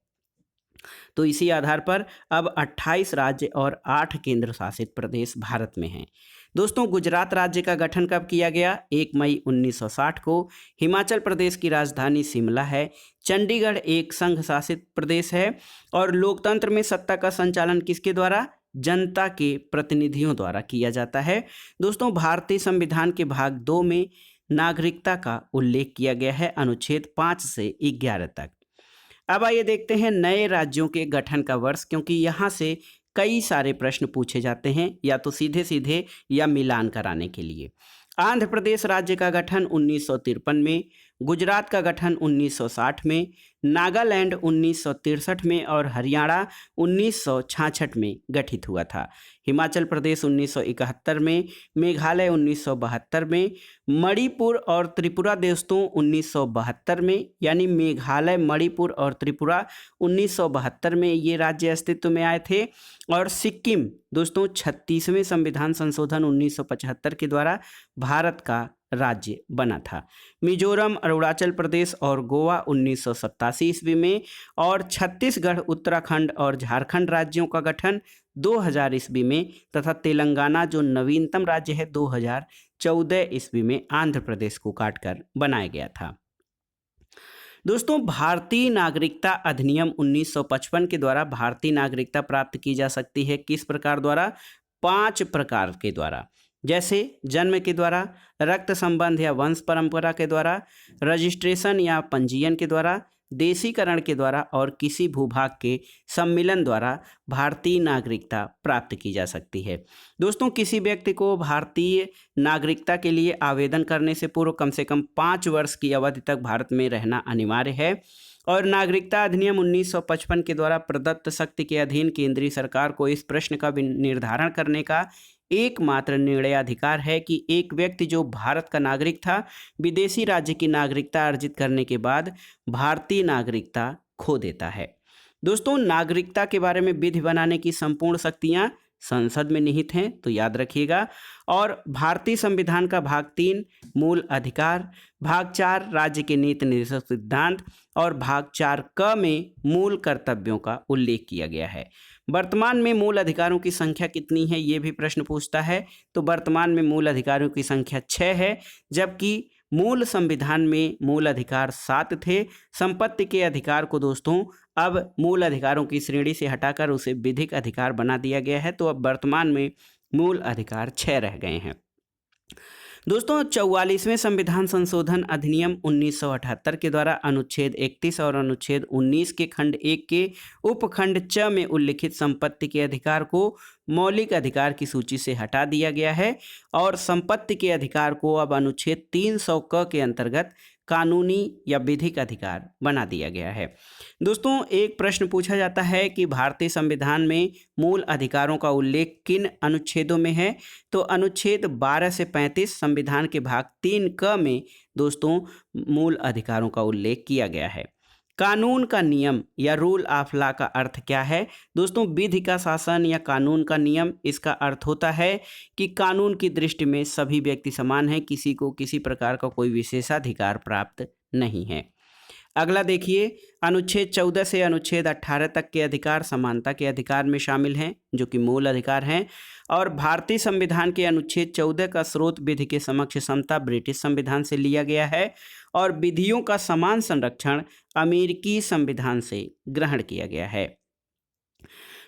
तो इसी आधार पर अब 28 राज्य और 8 केंद्र शासित प्रदेश भारत में हैं। दोस्तों, गुजरात राज्य का गठन कब किया गया, 1 मई 1960 को। हिमाचल प्रदेश की राजधानी शिमला है। चंडीगढ़ एक संघ शासित प्रदेश है और लोकतंत्र में सत्ता का संचालन किसके द्वारा, जनता के प्रतिनिधियों द्वारा किया जाता है। दोस्तों, भारतीय संविधान के भाग 2 में नागरिकता का उल्लेख किया गया है, अनुच्छेद 5 से 11 तक। अब आइए देखते हैं नए राज्यों के गठन का वर्ष, क्योंकि यहाँ से कई सारे प्रश्न पूछे जाते हैं, या तो सीधे सीधे या मिलान कराने के लिए। आंध्र प्रदेश राज्य का गठन 1953 में, गुजरात का गठन 1960 में, नागालैंड 1963 में और हरियाणा 1966 में गठित हुआ था। हिमाचल प्रदेश 1971 में, मेघालय 1972 में, मणिपुर और त्रिपुरा दोस्तों 1972 में, यानी मेघालय, मणिपुर और त्रिपुरा 1972 में ये राज्य अस्तित्व में आए थे। और सिक्किम दोस्तों 36वें संविधान संशोधन 1975 के द्वारा भारत का राज्य बना था। मिजोरम, अरुणाचल प्रदेश और गोवा 1987 ईस्वी में और छत्तीसगढ़, उत्तराखंड और झारखंड राज्यों का गठन 2000 ईस्वी में तथा तेलंगाना जो नवीनतम राज्य है 2014 ईस्वी में आंध्र प्रदेश को काटकर बनाया गया था। दोस्तों, भारतीय नागरिकता अधिनियम 1955 के द्वारा भारतीय नागरिकता प्राप्त की जा सकती है किस प्रकार द्वारा, 5 प्रकार के द्वारा, जैसे जन्म के द्वारा, रक्त संबंध या वंश परंपरा के द्वारा, रजिस्ट्रेशन या पंजीयन के द्वारा, देशीकरण के द्वारा और किसी भूभाग के सम्मिलन द्वारा भारतीय नागरिकता प्राप्त की जा सकती है। दोस्तों, किसी व्यक्ति को भारतीय नागरिकता के लिए आवेदन करने से पूर्व कम से कम 5 वर्ष की अवधि तक भारत में रहना अनिवार्य है। और नागरिकता अधिनियम 1955 के द्वारा प्रदत्त शक्ति के अधीन केंद्रीय सरकार को इस प्रश्न का निर्धारण करने का एकमात्र निर्णयाधिकार है कि एक व्यक्ति जो भारत का नागरिक था विदेशी राज्य की नागरिकता अर्जित करने के बाद भारतीय नागरिकता खो देता है। दोस्तों, नागरिकता के बारे में विधि बनाने की संपूर्ण शक्तियां संसद में निहित हैं, तो याद रखिएगा। और भारतीय संविधान का भाग 3 मूल अधिकार, भाग 4 राज्य के नीति निर्देशक सिद्धांत और भाग 4 क में मूल कर्तव्यों का उल्लेख किया गया है। वर्तमान में मूल अधिकारों की संख्या कितनी है, ये भी प्रश्न पूछता है। तो वर्तमान में मूल अधिकारों की संख्या 6 है, जबकि मूल संविधान में मूल अधिकार 7 थे। संपत्ति के अधिकार को दोस्तों अब मूल अधिकारों की श्रेणी से हटाकर उसे विधिक अधिकार बना दिया गया है, तो अब वर्तमान में मूल अधिकार 6 रह गए हैं। दोस्तों 44वें संविधान संशोधन अधिनियम 1978 के द्वारा अनुच्छेद 31 और अनुच्छेद 19 के खंड 1 के उपखंड च में उल्लिखित संपत्ति के अधिकार को मौलिक अधिकार की सूची से हटा दिया गया है और संपत्ति के अधिकार को अब अनुच्छेद 300 क के अंतर्गत कानूनी या विधिक अधिकार बना दिया गया है। दोस्तों एक प्रश्न पूछा जाता है कि भारतीय संविधान में मूल अधिकारों का उल्लेख किन अनुच्छेदों में है, तो अनुच्छेद 12 से 35 संविधान के भाग 3 क में दोस्तों मूल अधिकारों का उल्लेख किया गया है। कानून का नियम या रूल ऑफ लॉ का अर्थ क्या है? दोस्तों विधि का शासन या कानून का नियम, इसका अर्थ होता है कि कानून की दृष्टि में सभी व्यक्ति समान हैं, किसी को किसी प्रकार का कोई विशेषाधिकार प्राप्त नहीं है। अगला देखिए, अनुच्छेद 14 से अनुच्छेद 18 तक के अधिकार समानता के अधिकार में शामिल हैं, जो कि मूल अधिकार हैं। और भारतीय संविधान के अनुच्छेद 14 का स्रोत विधि के समक्ष समता ब्रिटिश संविधान से लिया गया है और विधियों का समान संरक्षण अमेरिकी संविधान से ग्रहण किया गया है।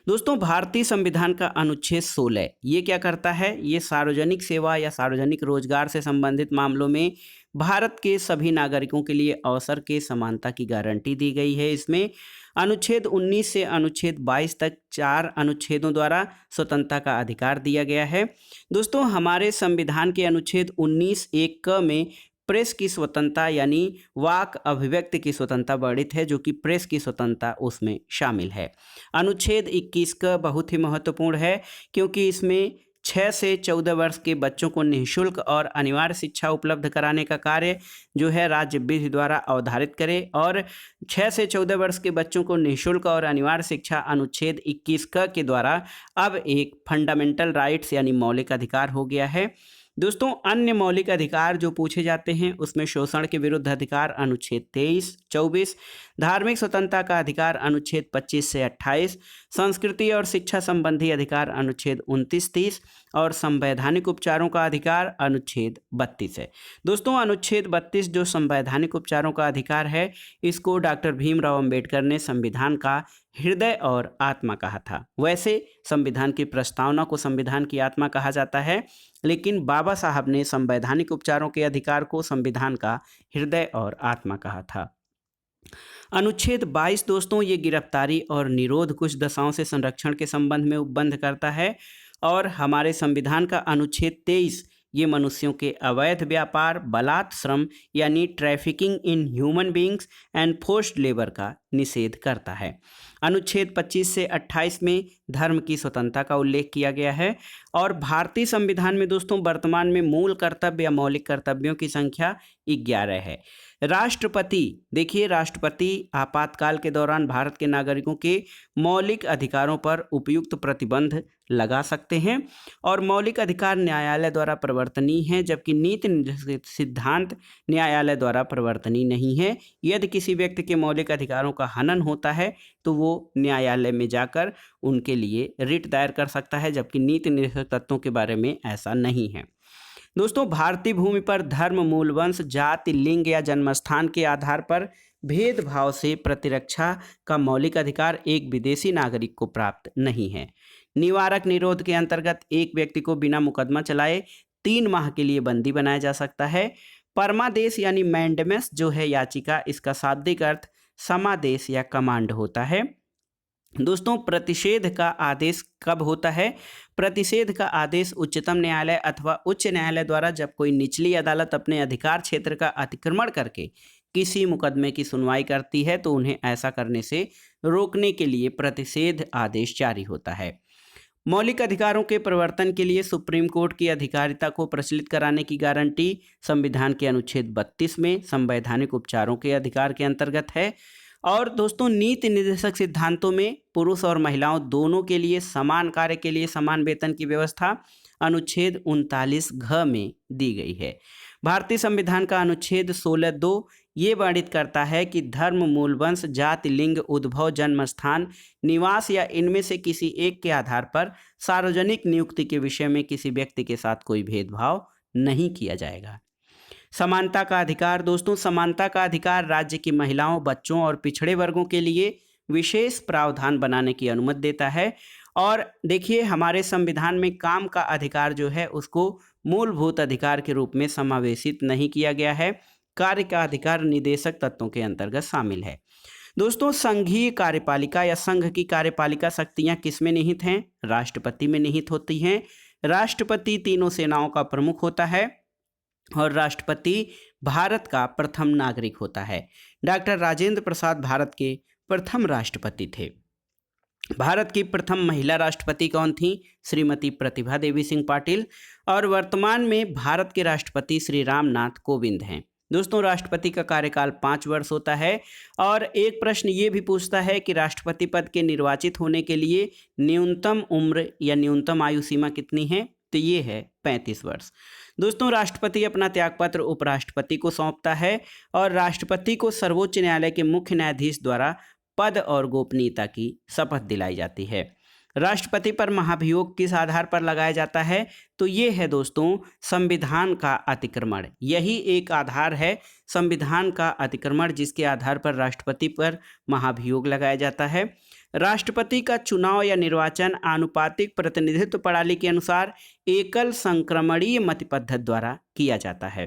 दोस्तों भारतीय संविधान का अनुच्छेद 16 ये क्या करता है? ये सार्वजनिक सेवा या सार्वजनिक रोजगार से संबंधित मामलों में भारत के सभी नागरिकों के लिए अवसर के समानता की गारंटी दी गई है। इसमें अनुच्छेद 19 से अनुच्छेद 22 तक 4 अनुच्छेदों द्वारा स्वतंत्रता का अधिकार दिया गया है। दोस्तों हमारे संविधान के अनुच्छेद 19(1) क में प्रेस की स्वतंत्रता यानी वाक अभिव्यक्ति की स्वतंत्रता वर्णित है, जो कि प्रेस की स्वतंत्रता उसमें शामिल है। अनुच्छेद 21 का बहुत ही महत्वपूर्ण है क्योंकि इसमें 6 से 14 वर्ष के बच्चों को निःशुल्क और अनिवार्य शिक्षा उपलब्ध कराने का कार्य जो है राज्य विधि द्वारा अवधारित करे और 6 से 14 वर्ष के बच्चों को निःशुल्क और अनिवार्य शिक्षा अनुच्छेद 21 क के द्वारा अब एक फंडामेंटल राइट्स यानी मौलिक अधिकार हो गया है। दोस्तों अन्य मौलिक अधिकार जो पूछे जाते हैं उसमें शोषण के विरुद्ध अधिकार अनुच्छेद 23, 24, धार्मिक स्वतंत्रता का अधिकार अनुच्छेद 25 से 28, संस्कृति और शिक्षा संबंधी अधिकार अनुच्छेद 29, 30 और संवैधानिक उपचारों का अधिकार अनुच्छेद 32 है। दोस्तों अनुच्छेद 32 जो संवैधानिक उपचारों का अधिकार है, इसको डॉक्टर भीमराव अंबेडकर ने संविधान का हृदय और आत्मा कहा था। वैसे संविधान की प्रस्तावना को संविधान की आत्मा कहा जाता है, लेकिन बाबा साहब ने संवैधानिक उपचारों के अधिकार को संविधान का हृदय और आत्मा कहा था। अनुच्छेद 22 दोस्तों ये गिरफ्तारी और निरोध कुछ दशाओं से संरक्षण के संबंध में उपबंध करता है और हमारे संविधान का अनुच्छेद 23 ये मनुष्यों के अवैध व्यापार, बलात् श्रम यानी trafficking in human beings and forced labour का निषेध करता है। अनुच्छेद 25 से 28 में धर्म की स्वतंत्रता का उल्लेख किया गया है और भारतीय संविधान में दोस्तों वर्तमान में मूल कर्तव्य या मौलिक कर्तव्यों की संख्या 11 है। राष्ट्रपति देखिए, राष्ट्रपति आपातकाल के दौरान भारत के नागरिकों के मौलिक अधिकारों पर उपयुक्त प्रतिबंध लगा सकते हैं और मौलिक अधिकार न्यायालय द्वारा प्रवर्तनीय हैं, जबकि नीति निर्देशित सिद्धांत न्यायालय द्वारा प्रवर्तनीय नहीं है। यदि किसी व्यक्ति के मौलिक अधिकारों का हनन होता है तो वो न्यायालय में जाकर उनके लिए रिट दायर कर सकता है, जबकि नीति निर्देशक तत्वों के बारे में ऐसा नहीं है। दोस्तों भारतीय भूमि पर धर्म, मूल वंश, जाति, लिंग या जन्मस्थान के आधार पर भेदभाव से प्रतिरक्षा का मौलिक अधिकार एक विदेशी नागरिक को प्राप्त नहीं है। निवारक निरोध के अंतर्गत एक व्यक्ति को बिना मुकदमा चलाए 3 माह के लिए बंदी बनाया जा सकता है। परमादेश यानी मैंडेमस जो है याचिका, इसका शाब्दिक अर्थ समादेश या कमांड होता है। दोस्तों प्रतिषेध का आदेश कब होता है? प्रतिषेध का आदेश उच्चतम न्यायालय अथवा उच्च न्यायालय द्वारा जब कोई निचली अदालत अपने अधिकार क्षेत्र का अतिक्रमण करके किसी मुकदमे की सुनवाई करती है तो उन्हें ऐसा करने से रोकने के लिए प्रतिषेध आदेश जारी होता है। मौलिक अधिकारों के प्रवर्तन के लिए सुप्रीम कोर्ट की अधिकारिता को प्रचलित कराने की गारंटी संविधान के अनुच्छेद 32 में संवैधानिक उपचारों के अधिकार के अंतर्गत है। और दोस्तों नीति निर्देशक सिद्धांतों में पुरुष और महिलाओं दोनों के लिए समान कार्य के लिए समान वेतन की व्यवस्था अनुच्छेद 39 घ में दी गई है। भारतीय संविधान का अनुच्छेद 16(2) ये वर्णित करता है कि धर्म, मूल वंश, जाति, लिंग, उद्भव, जन्म स्थान, निवास या इनमें से किसी एक के आधार पर सार्वजनिक नियुक्ति के विषय में किसी व्यक्ति के साथ कोई भेदभाव नहीं किया जाएगा। समानता का अधिकार दोस्तों, समानता का अधिकार राज्य की महिलाओं, बच्चों और पिछड़े वर्गों के लिए विशेष प्रावधान बनाने की अनुमति देता है और देखिए हमारे संविधान में काम का अधिकार जो है उसको मूलभूत अधिकार के रूप में समावेशित नहीं किया गया है। कार्य का अधिकार निदेशक तत्वों के अंतर्गत शामिल है। दोस्तों संघीय कार्यपालिका या संघ की कार्यपालिका शक्तियां किसमें निहित हैं? राष्ट्रपति में निहित होती हैं। राष्ट्रपति तीनों सेनाओं का प्रमुख होता है और राष्ट्रपति भारत का प्रथम नागरिक होता है। डॉक्टर राजेंद्र प्रसाद भारत के प्रथम राष्ट्रपति थे। भारत की प्रथम महिला राष्ट्रपति कौन थी? श्रीमती प्रतिभा देवी सिंह पाटिल। और वर्तमान में भारत के राष्ट्रपति श्री रामनाथ कोविंद हैं। दोस्तों राष्ट्रपति का कार्यकाल 5 वर्ष होता है। और एक प्रश्न ये भी पूछता है कि राष्ट्रपति पद के निर्वाचित होने के लिए न्यूनतम उम्र या न्यूनतम आयु सीमा कितनी है? तो ये है 35 वर्ष। दोस्तों राष्ट्रपति अपना त्यागपत्र उपराष्ट्रपति को सौंपता है और राष्ट्रपति को सर्वोच्च न्यायालय के मुख्य न्यायाधीश द्वारा पद और गोपनीयता की शपथ दिलाई जाती है। राष्ट्रपति पर महाभियोग किस आधार पर लगाया जाता है? तो ये है दोस्तों संविधान का अतिक्रमण। यही एक आधार है संविधान का अतिक्रमण जिसके आधार पर राष्ट्रपति पर महाभियोग लगाया जाता है। राष्ट्रपति का चुनाव या निर्वाचन आनुपातिक प्रतिनिधित्व प्रणाली के अनुसार एकल संक्रमणीय मत पद्धति द्वारा किया जाता है।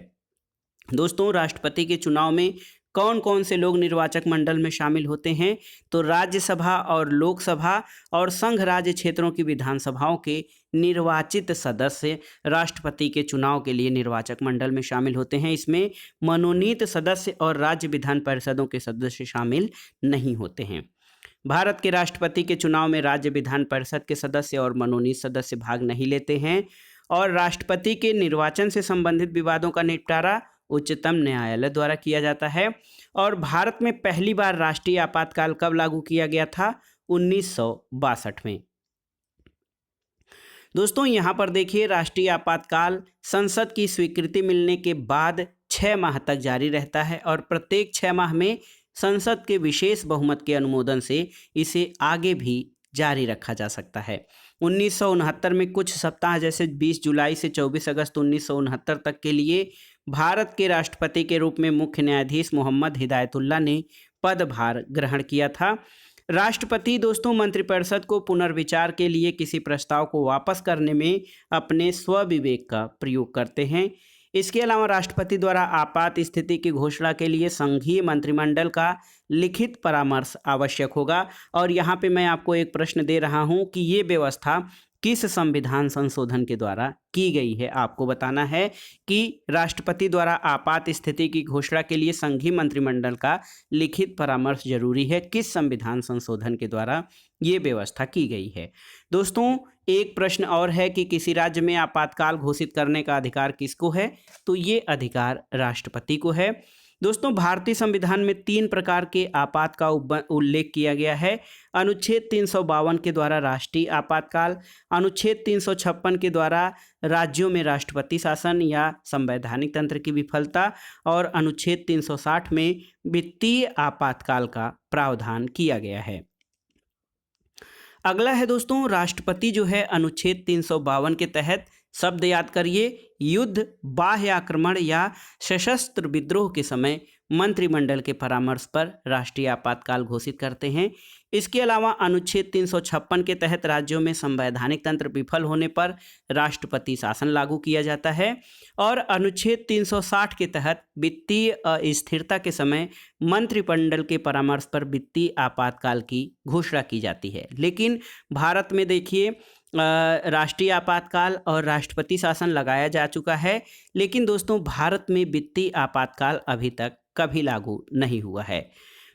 दोस्तों राष्ट्रपति के चुनाव में कौन कौन से लोग निर्वाचक मंडल में शामिल होते हैं? तो राज्यसभा और लोकसभा और संघ राज्य क्षेत्रों की विधानसभाओं के निर्वाचित सदस्य राष्ट्रपति के चुनाव के लिए निर्वाचक मंडल में शामिल होते हैं। इसमें मनोनीत सदस्य और राज्य विधान परिषदों के सदस्य शामिल नहीं होते हैं। भारत के राष्ट्रपति के चुनाव में राज्य विधान परिषद के सदस्य और मनोनीत सदस्य भाग नहीं लेते हैं। और राष्ट्रपति के निर्वाचन से संबंधित विवादों का निपटारा उच्चतम न्यायालय द्वारा किया जाता है। और भारत में पहली बार राष्ट्रीय आपातकाल कब लागू किया गया था? 1962 में। दोस्तों यहाँ पर देखिए राष्ट्रीय आपातकाल संसद की स्वीकृति मिलने के बाद 6 माह तक जारी रहता है और प्रत्येक 6 माह में संसद के विशेष बहुमत के अनुमोदन से इसे आगे भी जारी रखा जा सकता है। 1969 में कुछ सप्ताह जैसे 20 जुलाई से 24 अगस्त 1969 तक के लिए भारत के राष्ट्रपति के रूप में मुख्य न्यायाधीश मोहम्मद हिदायतुल्लाह ने पदभार ग्रहण किया था। राष्ट्रपति दोस्तों मंत्रिपरिषद को पुनर्विचार के लिए किसी प्रस्ताव को वापस करने में अपने स्वविवेक का प्रयोग करते हैं। इसके अलावा राष्ट्रपति द्वारा आपात स्थिति की घोषणा के लिए संघीय मंत्रिमंडल का लिखित परामर्श आवश्यक होगा। और यहाँ पे मैं आपको एक प्रश्न दे रहा हूँ कि ये व्यवस्था किस संविधान संशोधन के द्वारा की गई है? आपको बताना है कि राष्ट्रपति द्वारा आपात स्थिति की घोषणा के लिए संघीय मंत्रिमंडल का लिखित परामर्श जरूरी है। किस संविधान संशोधन के द्वारा ये व्यवस्था की गई है? दोस्तों एक प्रश्न और है कि किसी राज्य में आपातकाल घोषित करने का अधिकार किसको है? तो ये अधिकार राष्ट्रपति को है। दोस्तों भारतीय संविधान में 3 प्रकार के आपात का उल्लेख किया गया है। अनुच्छेद 352 के द्वारा राष्ट्रीय आपातकाल, अनुच्छेद 356 के द्वारा राज्यों में राष्ट्रपति शासन या संवैधानिक तंत्र की विफलता और अनुच्छेद 360 में वित्तीय आपातकाल का प्रावधान किया गया है। अगला है दोस्तों राष्ट्रपति जो है अनुच्छेद 352 के तहत शब्द याद करिए, युद्ध, बाह्य आक्रमण या सशस्त्र विद्रोह के समय मंत्रिमंडल के परामर्श पर राष्ट्रीय आपातकाल घोषित करते हैं। इसके अलावा अनुच्छेद 356 के तहत राज्यों में संवैधानिक तंत्र विफल होने पर राष्ट्रपति शासन लागू किया जाता है। और अनुच्छेद 360 के तहत वित्तीय अस्थिरता के समय मंत्रिमंडल के परामर्श पर वित्तीय आपातकाल की घोषणा की जाती है। लेकिन भारत में देखिए राष्ट्रीय आपातकाल और राष्ट्रपति शासन लगाया जा चुका है, लेकिन दोस्तों भारत में वित्तीय आपातकाल अभी तक कभी लागू नहीं हुआ है।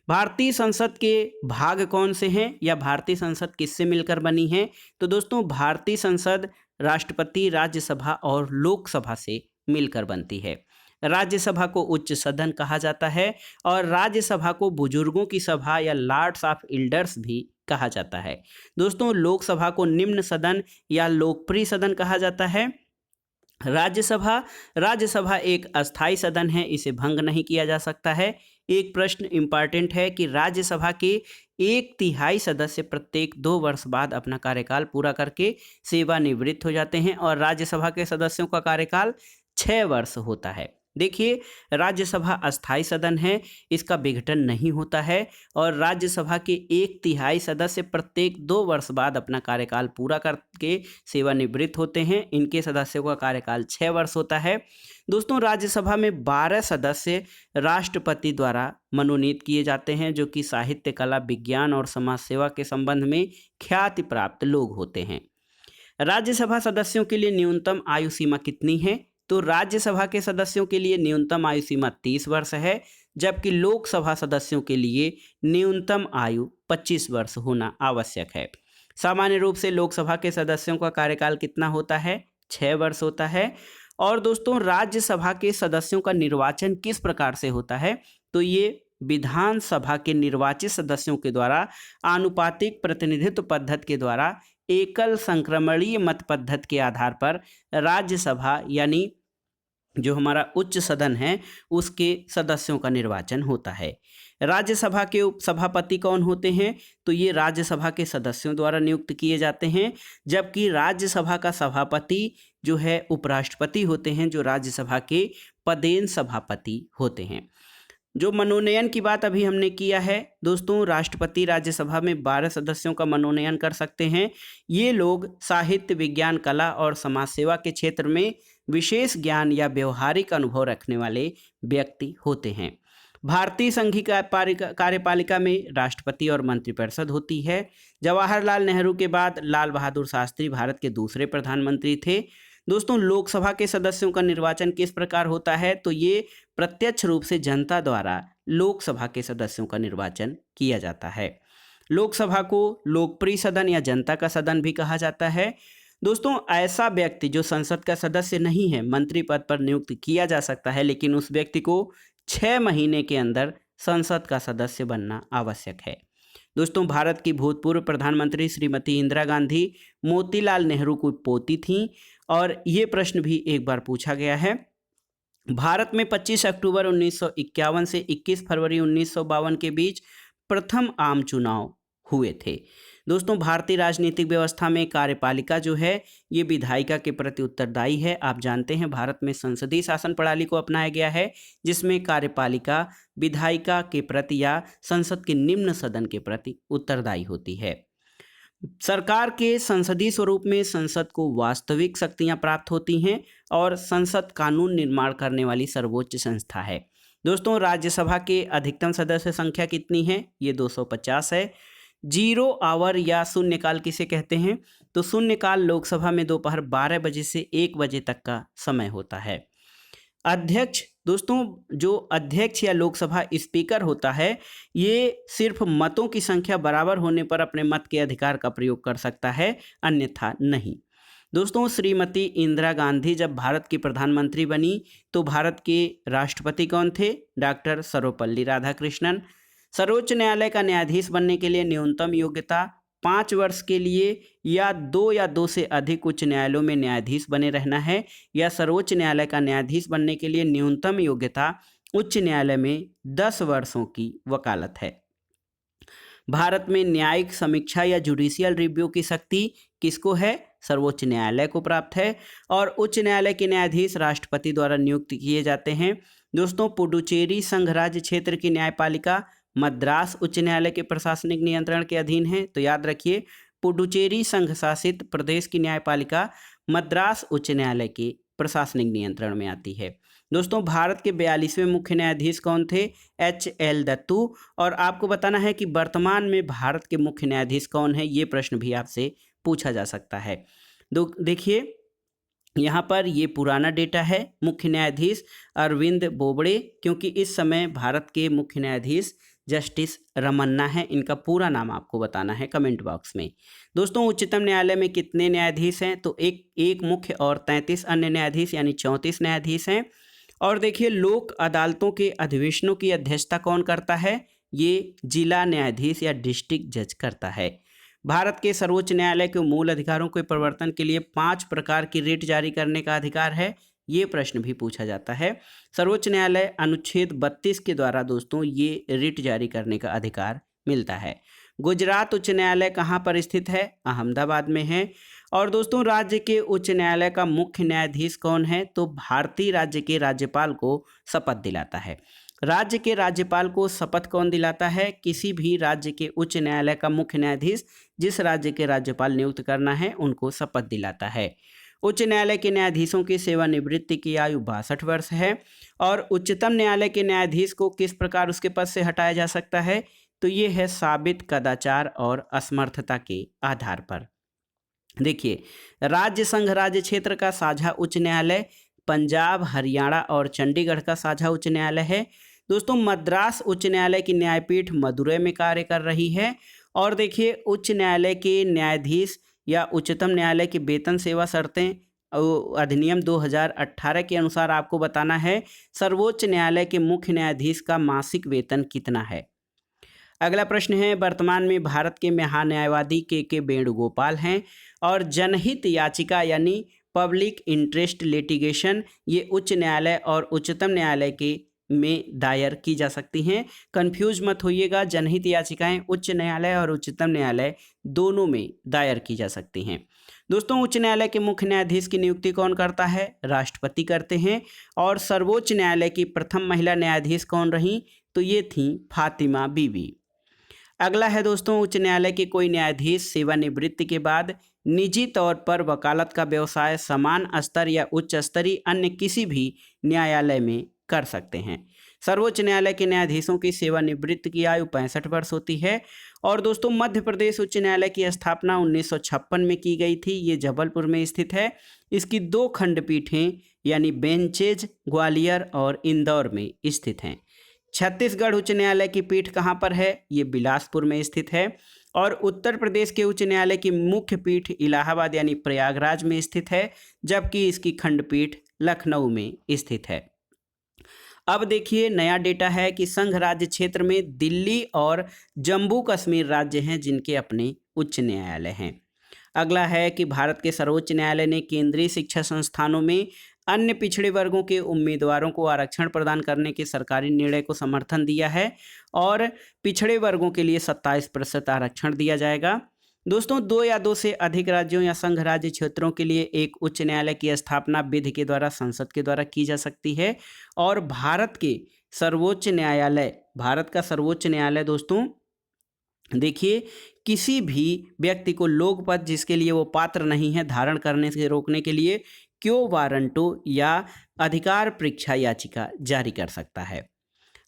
भारतीय संसद के भाग कौन से हैं या भारतीय संसद किससे मिलकर बनी है? तो दोस्तों भारतीय संसद राष्ट्रपति, राज्यसभा और लोकसभा से मिलकर बनती है। राज्यसभा को उच्च सदन कहा जाता है और राज्यसभा को बुजुर्गों की सभा या लॉर्ड्स ऑफ एल्डर्स भी कहा जाता है। दोस्तों लोकसभा को निम्न सदन या लोकप्रिय सदन कहा जाता है। राज्यसभा एक अस्थायी सदन है, इसे भंग नहीं किया जा सकता है। एक प्रश्न इंपॉर्टेंट है कि राज्यसभा के 1/3 सदस्य प्रत्येक 2 वर्ष बाद अपना कार्यकाल पूरा करके सेवानिवृत्त हो जाते हैं और राज्यसभा के सदस्यों का कार्यकाल 6 वर्ष होता है। देखिए, राज्यसभा अस्थायी सदन है, इसका विघटन नहीं होता है और राज्यसभा के 1/3 सदस्य प्रत्येक 2 वर्ष बाद अपना कार्यकाल पूरा करके सेवानिवृत्त होते हैं। इनके सदस्यों का कार्यकाल 6 वर्ष होता है। दोस्तों, राज्यसभा में 12 सदस्य राष्ट्रपति द्वारा मनोनीत किए जाते हैं, जो कि साहित्य, कला, विज्ञान और समाज सेवा के संबंध में ख्याति प्राप्त लोग होते हैं। राज्यसभा सदस्यों के लिए न्यूनतम आयु सीमा कितनी है? तो राज्यसभा के सदस्यों के लिए न्यूनतम आयु सीमा 30 वर्ष है, जबकि लोकसभा सदस्यों के लिए न्यूनतम आयु 25 वर्ष होना आवश्यक है। सामान्य रूप से लोकसभा के सदस्यों का कार्यकाल कितना होता है? 6 वर्ष होता है। और दोस्तों, राज्यसभा के सदस्यों का निर्वाचन किस प्रकार से होता है? तो ये विधानसभा के निर्वाचित सदस्यों के द्वारा आनुपातिक प्रतिनिधित्व पद्धति के द्वारा एकल संक्रमणीय मत पद्धति के आधार पर राज्यसभा यानी जो हमारा उच्च सदन है उसके सदस्यों का निर्वाचन होता है। राज्यसभा के उपसभापति कौन होते हैं? तो ये राज्यसभा के सदस्यों द्वारा नियुक्त किए जाते हैं, जबकि राज्यसभा का सभापति जो है उपराष्ट्रपति होते हैं, जो राज्यसभा के पदेन सभापति होते हैं। जो मनोनयन की बात अभी हमने किया है दोस्तों, राष्ट्रपति राज्यसभा में 12 सदस्यों का मनोनयन कर सकते हैं। ये लोग साहित्य, विज्ञान, कला और समाज सेवा के क्षेत्र में विशेष ज्ञान या व्यवहारिक अनुभव रखने वाले व्यक्ति होते हैं। भारतीय संघीय कार्यपालिका में राष्ट्रपति और मंत्रिपरिषद होती है। जवाहरलाल नेहरू के बाद लाल बहादुर शास्त्री भारत के दूसरे प्रधानमंत्री थे। दोस्तों, लोकसभा के सदस्यों का निर्वाचन किस प्रकार होता है? तो ये प्रत्यक्ष रूप से जनता द्वारा लोकसभा के सदस्यों का निर्वाचन किया जाता है। लोकसभा को लोकप्रिय सदन या जनता का सदन भी कहा जाता है। दोस्तों, ऐसा व्यक्ति जो संसद का सदस्य नहीं है, मंत्री पद पर नियुक्त किया जा सकता है, लेकिन उस व्यक्ति को 6 महीने के अंदर संसद का सदस्य बनना आवश्यक है। दोस्तों, भारत की भूतपूर्व प्रधानमंत्री श्रीमती इंदिरा गांधी मोतीलाल नेहरू की पोती थीं और ये प्रश्न भी एक बार पूछा गया है। भारत में 25 अक्टूबर 1951 से 21 फरवरी 1952 के बीच प्रथम आम चुनाव हुए थे। दोस्तों, भारतीय राजनीतिक व्यवस्था में कार्यपालिका जो है ये विधायिका के प्रति उत्तरदायी है। आप जानते हैं भारत में संसदीय शासन प्रणाली को अपनाया गया है, जिसमें कार्यपालिका विधायिका के प्रति या संसद के निम्न सदन के प्रति उत्तरदायी होती है। सरकार के संसदीय स्वरूप में संसद को वास्तविक शक्तियां प्राप्त होती हैं और संसद कानून निर्माण करने वाली सर्वोच्च संस्था है। दोस्तों, राज्यसभा के अधिकतम सदस्य संख्या कितनी है? ये 250 है। 0 आवर या शून्यकाल किसे कहते हैं? तो शून्यकाल लोकसभा में दोपहर 12 बजे से 1 बजे तक का समय होता है। अध्यक्ष, दोस्तों, जो अध्यक्ष या लोकसभा स्पीकर होता है ये सिर्फ मतों की संख्या बराबर होने पर अपने मत के अधिकार का प्रयोग कर सकता है, अन्यथा नहीं। दोस्तों, श्रीमती इंदिरा गांधी जब भारत की प्रधानमंत्री बनी तो भारत के राष्ट्रपति कौन थे? डॉक्टर सर्वपल्ली राधाकृष्णन। सर्वोच्च न्यायालय का न्यायाधीश बनने के लिए न्यूनतम योग्यता 5 वर्ष के लिए या 2 से अधिक उच्च न्यायालयों में न्यायाधीश बने रहना है, या सर्वोच्च न्यायालय का न्यायाधीश बनने के लिए न्यूनतम योग्यता उच्च न्यायालय में 10 वर्षों की वकालत है। भारत में न्यायिक समीक्षा या जुडिशियल रिव्यू की शक्ति किसको है? सर्वोच्च न्यायालय को प्राप्त है और उच्च न्यायालय के न्यायाधीश राष्ट्रपति द्वारा नियुक्त किए जाते हैं। दोस्तों, पुडुचेरी संघ राज्य क्षेत्र की न्यायपालिका मद्रास उच्च न्यायालय के प्रशासनिक नियंत्रण के अधीन है। तो याद रखिए, पुडुचेरी संघ शासित प्रदेश की न्यायपालिका मद्रास उच्च न्यायालय के प्रशासनिक नियंत्रण में आती है। दोस्तों, भारत के 42वें मुख्य न्यायाधीश कौन थे? HL दत्तू। और आपको बताना है कि वर्तमान में भारत के मुख्य न्यायाधीश कौन है, ये प्रश्न भी आपसे पूछा जा सकता है। देखिए, यहाँ पर ये पुराना डेटा है। मुख्य न्यायाधीश अरविंद बोबड़े, क्योंकि इस समय भारत के मुख्य न्यायाधीश जस्टिस रमन्ना है। इनका पूरा नाम आपको बताना है कमेंट बॉक्स में। दोस्तों, उच्चतम न्यायालय में कितने न्यायाधीश हैं? तो एक मुख्य और 33 अन्य न्यायाधीश यानी 34 न्यायाधीश हैं। और देखिए, लोक अदालतों के अधिवेशनों की अध्यक्षता कौन करता है? ये जिला न्यायाधीश या डिस्ट्रिक्ट जज करता है। भारत के सर्वोच्च न्यायालय के मूल अधिकारों के प्रवर्तन के लिए 5 प्रकार की रिट जारी करने का अधिकार है। ये प्रश्न भी पूछा जाता है। सर्वोच्च न्यायालय अनुच्छेद 32 के द्वारा दोस्तों ये रिट जारी करने का अधिकार मिलता है। गुजरात उच्च न्यायालय कहाँ पर स्थित है? अहमदाबाद में है। और दोस्तों राज्य के उच्च न्यायालय का मुख्य न्यायाधीश कौन है? तो भारतीय राज्य के राज्यपाल को शपथ दिलाता है। राज्य के राज्यपाल को शपथ कौन दिलाता है? किसी भी राज्य के उच्च न्यायालय का मुख्य न्यायाधीश जिस राज्य के राज्यपाल नियुक्त करना है उनको शपथ दिलाता है। उच्च न्यायालय के न्यायाधीशों की सेवानिवृत्ति की आयु 62 वर्ष है। और उच्चतम न्यायालय के न्यायाधीश को किस प्रकार उसके पद से हटाया जा सकता है? तो ये है साबित कदाचार और असमर्थता के आधार पर। देखिए, राज्य संघ राज्य क्षेत्र का साझा उच्च न्यायालय पंजाब, हरियाणा और चंडीगढ़ का साझा उच्च न्यायालय है। दोस्तों मद्रास उच्च न्यायालय की न्यायपीठ मदुरै में कार्य कर रही है। और देखिए, उच्च न्यायालय के न्यायाधीश या उच्चतम न्यायालय की वेतन सेवा शर्तें अधिनियम 2018 के अनुसार आपको बताना है सर्वोच्च न्यायालय के मुख्य न्यायाधीश का मासिक वेतन कितना है। अगला प्रश्न है, वर्तमान में भारत के महान्यायवादी के वेणुगोपाल हैं और जनहित याचिका यानी पब्लिक इंटरेस्ट लिटिगेशन ये उच्च न्यायालय और उच्चतम न्यायालय के में दायर की जा सकती हैं। कंफ्यूज मत होइएगा, जनहित याचिकाएं उच्च न्यायालय और उच्चतम न्यायालय दोनों में दायर की जा सकती हैं। दोस्तों उच्च न्यायालय के मुख्य न्यायाधीश की नियुक्ति कौन करता है? राष्ट्रपति करते हैं। और सर्वोच्च न्यायालय की प्रथम महिला न्यायाधीश कौन रहीं? तो ये थी फातिमा बीवी। अगला है दोस्तों, उच्च न्यायालय के कोई न्यायाधीश सेवानिवृत्ति के बाद निजी तौर पर वकालत का व्यवसाय समान स्तर या उच्च स्तरीय अन्य किसी भी न्यायालय में कर सकते हैं। सर्वोच्च न्यायालय के न्यायाधीशों की सेवानिवृत्ति की आयु 65 वर्ष होती है। और दोस्तों मध्य प्रदेश उच्च न्यायालय की स्थापना 1956 में की गई थी। ये जबलपुर में स्थित है। इसकी 2 खंडपीठें यानी बेंचेज ग्वालियर और इंदौर में स्थित हैं। छत्तीसगढ़ उच्च न्यायालय की पीठ कहाँ पर है? ये बिलासपुर में स्थित है। और उत्तर प्रदेश के उच्च न्यायालय की मुख्य पीठ इलाहाबाद यानी प्रयागराज में स्थित है, जबकि इसकी खंडपीठ लखनऊ में स्थित है। अब देखिए नया डेटा है कि संघ राज्य क्षेत्र में दिल्ली और जम्मू कश्मीर राज्य हैं जिनके अपने उच्च न्यायालय हैं। अगला है कि भारत के सर्वोच्च न्यायालय ने केंद्रीय शिक्षा संस्थानों में अन्य पिछड़े वर्गों के उम्मीदवारों को आरक्षण प्रदान करने के सरकारी निर्णय को समर्थन दिया है और पिछड़े वर्गों के लिए 27% आरक्षण दिया जाएगा। दोस्तों 2 या 2 से अधिक राज्यों या संघ राज्य क्षेत्रों के लिए एक उच्च न्यायालय की स्थापना विधि के द्वारा संसद के द्वारा की जा सकती है। और भारत का सर्वोच्च न्यायालय दोस्तों देखिए किसी भी व्यक्ति को लोक पद जिसके लिए वो पात्र नहीं है धारण करने से रोकने के लिए क्यो वारंटो या अधिकार परीक्षा याचिका जारी कर सकता है।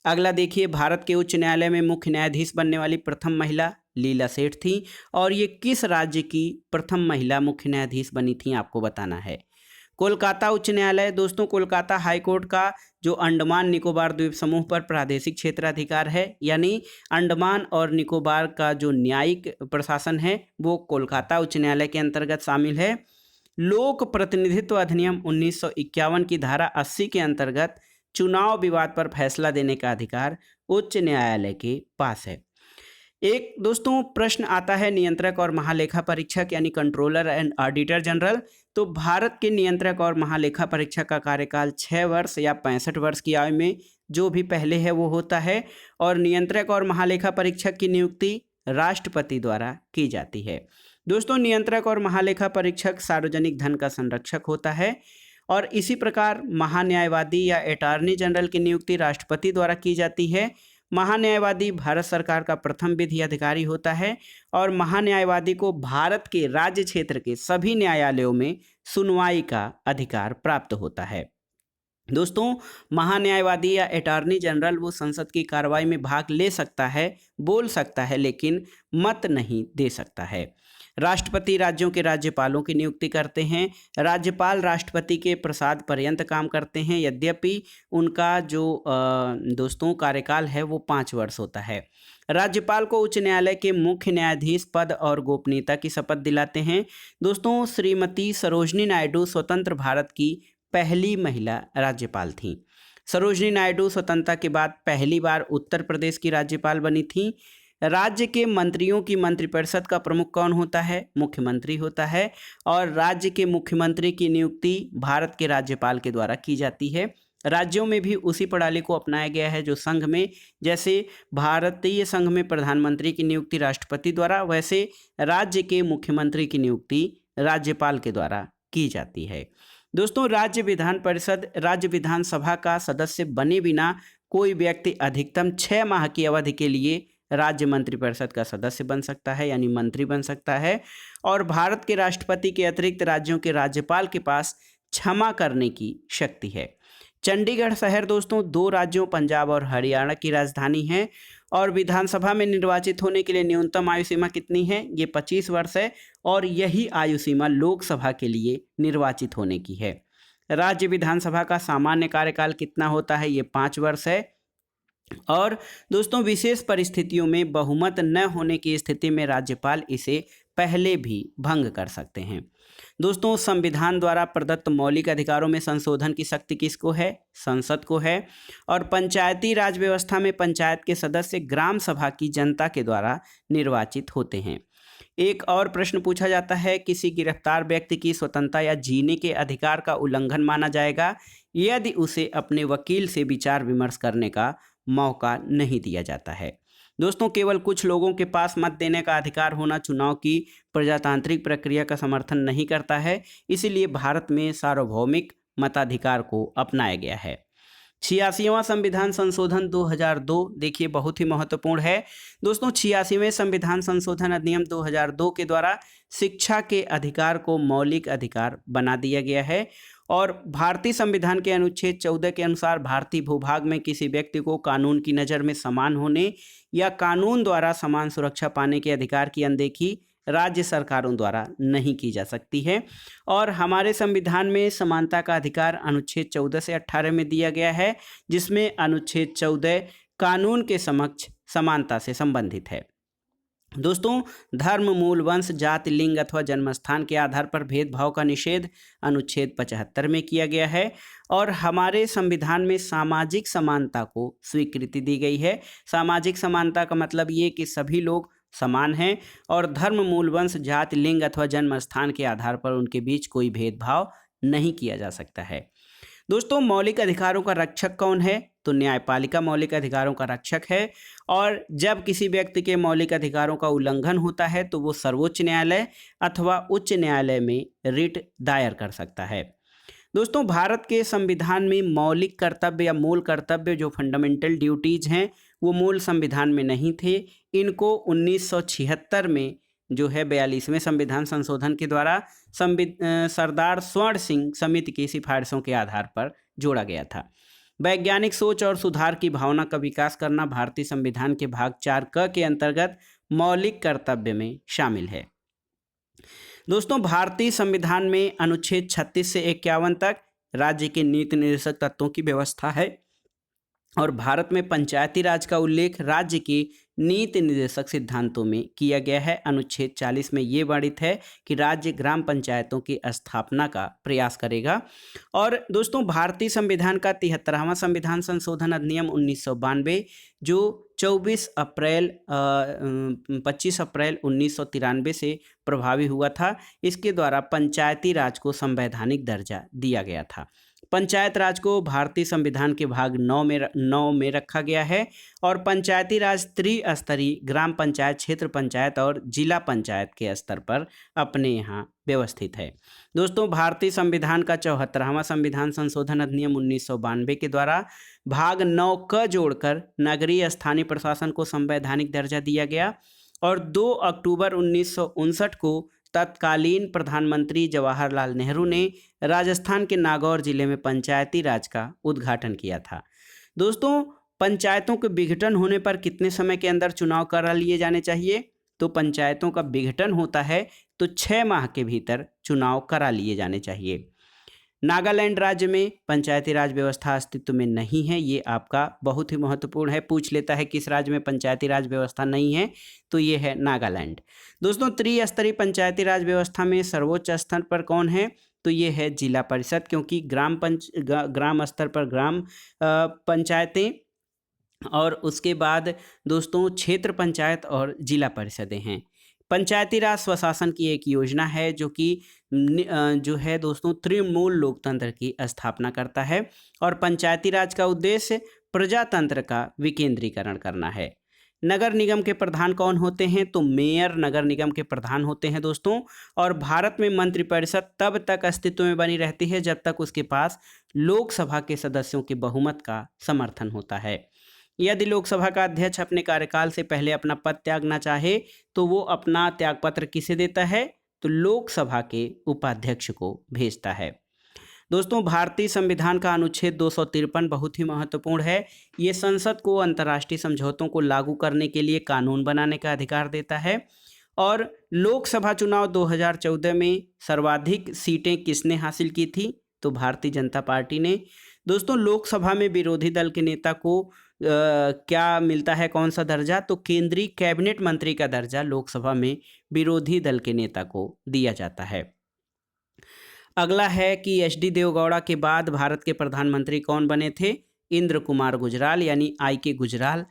अगला देखिए, भारत के उच्च न्यायालय में मुख्य न्यायाधीश बनने वाली प्रथम महिला लीला सेठ थी। और ये किस राज्य की प्रथम महिला मुख्य न्यायाधीश बनी थी आपको बताना है। कोलकाता उच्च न्यायालय दोस्तों कोलकाता हाईकोर्ट का जो अंडमान निकोबार द्वीप समूह पर प्रादेशिक क्षेत्राधिकार है यानी अंडमान और निकोबार का जो न्यायिक प्रशासन है वो कोलकाता उच्च न्यायालय के अंतर्गत शामिल है। लोक प्रतिनिधित्व अधिनियम 1951 की धारा 80 के अंतर्गत चुनाव विवाद पर फैसला देने का अधिकार उच्च न्यायालय के पास है। एक दोस्तों प्रश्न आता है नियंत्रक और महालेखा परीक्षक यानी कंट्रोलर एंड ऑडिटर जनरल। तो भारत के नियंत्रक और महालेखा परीक्षक का कार्यकाल 6 वर्ष या 65 वर्ष की आयु में जो भी पहले है वो होता है। और नियंत्रक और महालेखा परीक्षक की नियुक्ति राष्ट्रपति द्वारा की जाती है। दोस्तों नियंत्रक और महालेखा परीक्षक सार्वजनिक धन का संरक्षक होता है। और इसी प्रकार महान्यायवादी या अटॉर्नी जनरल की नियुक्ति राष्ट्रपति द्वारा की जाती है। महान्यायवादी भारत सरकार का प्रथम विधि अधिकारी होता है और महान्यायवादी को भारत के राज्य क्षेत्र के सभी न्यायालयों में सुनवाई का अधिकार प्राप्त होता है। दोस्तों महान्यायवादी या अटॉर्नी जनरल वो संसद की कार्रवाई में भाग ले सकता है, बोल सकता है, लेकिन मत नहीं दे सकता है। राष्ट्रपति राज्यों के राज्यपालों की नियुक्ति करते हैं। राज्यपाल राष्ट्रपति के प्रसाद पर्यंत काम करते हैं, यद्यपि उनका जो दोस्तों कार्यकाल है वो 5 वर्ष होता है। राज्यपाल को उच्च न्यायालय के मुख्य न्यायाधीश पद और गोपनीयता की शपथ दिलाते हैं। दोस्तों श्रीमती सरोजिनी नायडू स्वतंत्र भारत की पहली महिला राज्यपाल थीं। सरोजिनी नायडू स्वतंत्रता के बाद पहली बार उत्तर प्रदेश की राज्यपाल बनी थीं। राज्य के मंत्रियों की मंत्रिपरिषद का प्रमुख कौन होता है? मुख्यमंत्री होता है। और राज्य के मुख्यमंत्री की नियुक्ति भारत के राज्यपाल के द्वारा की जाती है। राज्यों में भी उसी प्रणाली को अपनाया गया है जो संघ में, जैसे भारतीय संघ में प्रधानमंत्री की नियुक्ति राष्ट्रपति द्वारा, वैसे राज्य के मुख्यमंत्री की नियुक्ति राज्यपाल के द्वारा की जाती है। दोस्तों, राज्य विधानसभा का सदस्य बने बिना कोई व्यक्ति अधिकतम 6 माह की अवधि के लिए राज्य मंत्रिपरिषद का सदस्य बन सकता है, यानी मंत्री बन सकता है। और भारत के राष्ट्रपति के अतिरिक्त राज्यों के राज्यपाल के पास क्षमा करने की शक्ति है। चंडीगढ़ शहर दोस्तों 2 राज्यों पंजाब और हरियाणा की राजधानी है। और विधानसभा में निर्वाचित होने के लिए न्यूनतम आयु सीमा कितनी है? ये 25 वर्ष है और यही आयु सीमा लोकसभा के लिए निर्वाचित होने की है। राज्य विधानसभा का सामान्य कार्यकाल कितना होता है? ये 5 वर्ष है। और दोस्तों, विशेष परिस्थितियों में बहुमत न होने की स्थिति में राज्यपाल इसे पहले भी भंग कर सकते हैं। दोस्तों, संविधान द्वारा प्रदत्त मौलिक अधिकारों में संशोधन की शक्ति किसको है? संसद को है। और पंचायती राज व्यवस्था में पंचायत के सदस्य ग्राम सभा की जनता के द्वारा निर्वाचित होते हैं। एक और प्रश्न पूछा जाता है, किसी गिरफ्तार व्यक्ति की स्वतंत्रता या जीने के अधिकार का उल्लंघन माना जाएगा यदि उसे अपने वकील से विचार विमर्श करने का मौका नहीं दिया जाता है। दोस्तों, केवल कुछ लोगों के पास मत देने का अधिकार होना चुनाव की प्रजातांत्रिक प्रक्रिया का समर्थन नहीं करता है, इसीलिए भारत में सार्वभौमिक मताधिकार को अपनाया गया है। 86वां संविधान संशोधन 2002 देखिए बहुत ही महत्वपूर्ण है। दोस्तों, 86वें संविधान संशोधन अधिनियम 2002 के द्वारा शिक्षा के अधिकार को मौलिक अधिकार बना दिया गया है। और भारतीय संविधान के अनुच्छेद 14 के अनुसार भारतीय भूभाग में किसी व्यक्ति को कानून की नज़र में समान होने या कानून द्वारा समान सुरक्षा पाने के अधिकार की अनदेखी राज्य सरकारों द्वारा नहीं की जा सकती है। और हमारे संविधान में समानता का अधिकार अनुच्छेद 14 से 18 में दिया गया है, जिसमें अनुच्छेद 14 कानून के समक्ष समानता से संबंधित है। दोस्तों, धर्म, मूल, वंश, जाति, लिंग अथवा जन्मस्थान के आधार पर भेदभाव का निषेध अनुच्छेद 75 में किया गया है। और हमारे संविधान में सामाजिक समानता को स्वीकृति दी गई है। सामाजिक समानता का मतलब ये कि सभी लोग समान हैं और धर्म, मूल, वंश, जाति, लिंग अथवा जन्म स्थान के आधार पर उनके बीच कोई भेदभाव नहीं किया जा सकता है। दोस्तों, मौलिक अधिकारों का रक्षक कौन है? तो न्यायपालिका मौलिक अधिकारों का रक्षक है। और जब किसी व्यक्ति के मौलिक अधिकारों का उल्लंघन होता है तो वो सर्वोच्च न्यायालय अथवा उच्च न्यायालय में रिट दायर कर सकता है। दोस्तों, भारत के संविधान में मौलिक कर्तव्य या मूल कर्तव्य जो फंडामेंटल ड्यूटीज हैं वो मूल संविधान में नहीं थे। इनको 1976 में जो है 42वें संविधान संशोधन के द्वारा सरदार स्वर्ण सिंह समिति की सिफारिशों के आधार पर जोड़ा गया था। वैज्ञानिक सोच और सुधार की भावना का विकास करना भारतीय संविधान के भाग 4 क के अंतर्गत मौलिक कर्तव्य में शामिल है। दोस्तों, भारतीय संविधान में अनुच्छेद 36 से 51 तक राज्य के नीति निर्देशक तत्वों की व्यवस्था है। और भारत में पंचायती राज का उल्लेख राज्य के नीति निर्देशक सिद्धांतों में किया गया है। अनुच्छेद 40 में ये वर्णित है कि राज्य ग्राम पंचायतों की स्थापना का प्रयास करेगा। और दोस्तों, भारतीय संविधान का 73वां संविधान संशोधन अधिनियम 1992 जो 25 अप्रैल 1993 से प्रभावी हुआ था, इसके द्वारा पंचायती राज को संवैधानिक दर्जा दिया गया था। पंचायत राज को भारतीय संविधान के भाग 9 में रखा गया है। और पंचायती राज त्रिस्तरीय ग्राम पंचायत, क्षेत्र पंचायत और जिला पंचायत के स्तर पर अपने यहाँ व्यवस्थित है। दोस्तों, भारतीय संविधान का 74वां संविधान संशोधन अधिनियम 1992 के द्वारा भाग 9 क जोड़कर नगरीय स्थानीय प्रशासन को संवैधानिक दर्जा दिया गया। और 2 अक्टूबर 1959 को तत्कालीन प्रधानमंत्री जवाहरलाल नेहरू ने राजस्थान के नागौर जिले में पंचायती राज का उद्घाटन किया था। दोस्तों, पंचायतों के विघटन होने पर कितने समय के अंदर चुनाव करा लिए जाने चाहिए? तो पंचायतों का विघटन होता है तो 6 माह के भीतर चुनाव करा लिए जाने चाहिए। नागालैंड राज्य में पंचायती राज व्यवस्था अस्तित्व में नहीं है, ये आपका बहुत ही महत्वपूर्ण है। पूछ लेता है किस राज्य में पंचायती राज व्यवस्था नहीं है, तो ये है नागालैंड। दोस्तों, त्रिस्तरीय पंचायती राज व्यवस्था में सर्वोच्च स्तर पर कौन है? तो ये है जिला परिषद, क्योंकि ग्राम स्तर पर ग्राम पंचायतें और उसके बाद दोस्तों क्षेत्र पंचायत और जिला परिषदें हैं। पंचायती राज स्वशासन की एक योजना है जो कि जो है दोस्तों तृणमूल लोकतंत्र की स्थापना करता है। और पंचायती राज का उद्देश्य प्रजातंत्र का विकेंद्रीकरण करना है। नगर निगम के प्रधान कौन होते हैं? तो मेयर नगर निगम के प्रधान होते हैं दोस्तों। और भारत में मंत्रिपरिषद तब तक अस्तित्व में बनी रहती है जब तक उसके पास लोकसभा के सदस्यों के बहुमत का समर्थन होता है। यदि लोकसभा का अध्यक्ष अपने कार्यकाल से पहले अपना पद त्यागना चाहे तो वो अपना त्यागपत्र किसे देता है? तो लोकसभा के उपाध्यक्ष को भेजता है। दोस्तों, भारतीय संविधान का अनुच्छेद 253 बहुत ही महत्वपूर्ण है। ये संसद को अंतर्राष्ट्रीय समझौतों को लागू करने के लिए कानून बनाने का अधिकार देता है। और लोकसभा चुनाव 2014 में सर्वाधिक सीटें किसने हासिल की थी? तो भारतीय जनता पार्टी ने। दोस्तों, लोकसभा में विरोधी दल के नेता को क्या मिलता है, कौन सा दर्जा? तो केंद्रीय कैबिनेट मंत्री का दर्जा लोकसभा में विरोधी दल के नेता को दिया जाता है। अगला है कि एच.डी. देवगौड़ा के बाद भारत के प्रधानमंत्री कौन बने थे? इंद्र कुमार गुजराल यानी आई.के. गुजराल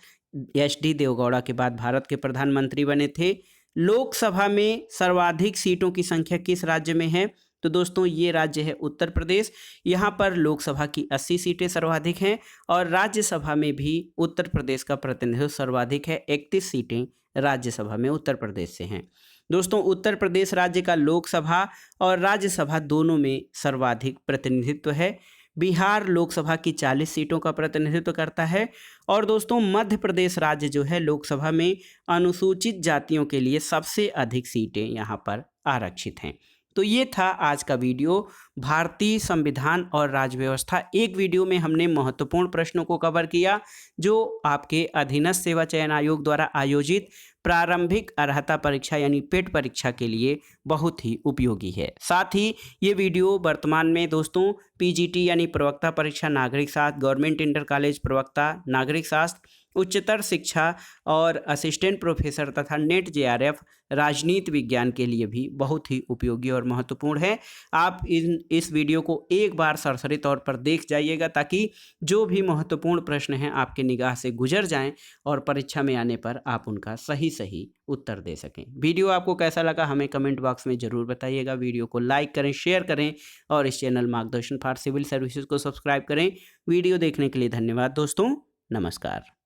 एच.डी. देवगौड़ा के बाद भारत के प्रधानमंत्री बने थे। लोकसभा में सर्वाधिक सीटों की संख्या किस राज्य में है? तो दोस्तों, ये राज्य है उत्तर प्रदेश। यहाँ पर लोकसभा की 80 सीटें सर्वाधिक हैं और राज्यसभा में भी उत्तर प्रदेश का प्रतिनिधित्व सर्वाधिक है। 31 सीटें राज्यसभा में उत्तर प्रदेश से हैं। दोस्तों, उत्तर प्रदेश राज्य का लोकसभा और राज्यसभा दोनों में सर्वाधिक प्रतिनिधित्व है। बिहार लोकसभा की 40 सीटों का प्रतिनिधित्व करता है। और दोस्तों, मध्य प्रदेश राज्य जो है लोकसभा में अनुसूचित जातियों के लिए सबसे अधिक सीटें यहाँ पर आरक्षित हैं। तो ये था आज का वीडियो, भारतीय संविधान और राज्य व्यवस्था। एक वीडियो में हमने महत्वपूर्ण प्रश्नों को कवर किया जो आपके अधीनस्थ सेवा चयन आयोग द्वारा आयोजित प्रारंभिक अर्हता परीक्षा यानी पेट परीक्षा के लिए बहुत ही उपयोगी है। साथ ही ये वीडियो वर्तमान में दोस्तों पीजीटी यानी प्रवक्ता परीक्षा नागरिक शास्त्र, गवर्नमेंट इंटर कॉलेज प्रवक्ता नागरिक शास्त्र, उच्चतर शिक्षा और असिस्टेंट प्रोफेसर तथा नेट जेआरएफ राजनीति विज्ञान के लिए भी बहुत ही उपयोगी और महत्वपूर्ण है। आप इस वीडियो को एक बार सरसरी तौर पर देख जाइएगा ताकि जो भी महत्वपूर्ण प्रश्न हैं आपके निगाह से गुजर जाएं और परीक्षा में आने पर आप उनका सही उत्तर दे सकें। वीडियो आपको कैसा लगा हमें कमेंट बॉक्स में ज़रूर बताइएगा। वीडियो को लाइक करें, शेयर करें और इस चैनल मार्गदर्शन फॉर सिविल सर्विसेज को सब्सक्राइब करें। वीडियो देखने के लिए धन्यवाद दोस्तों। नमस्कार।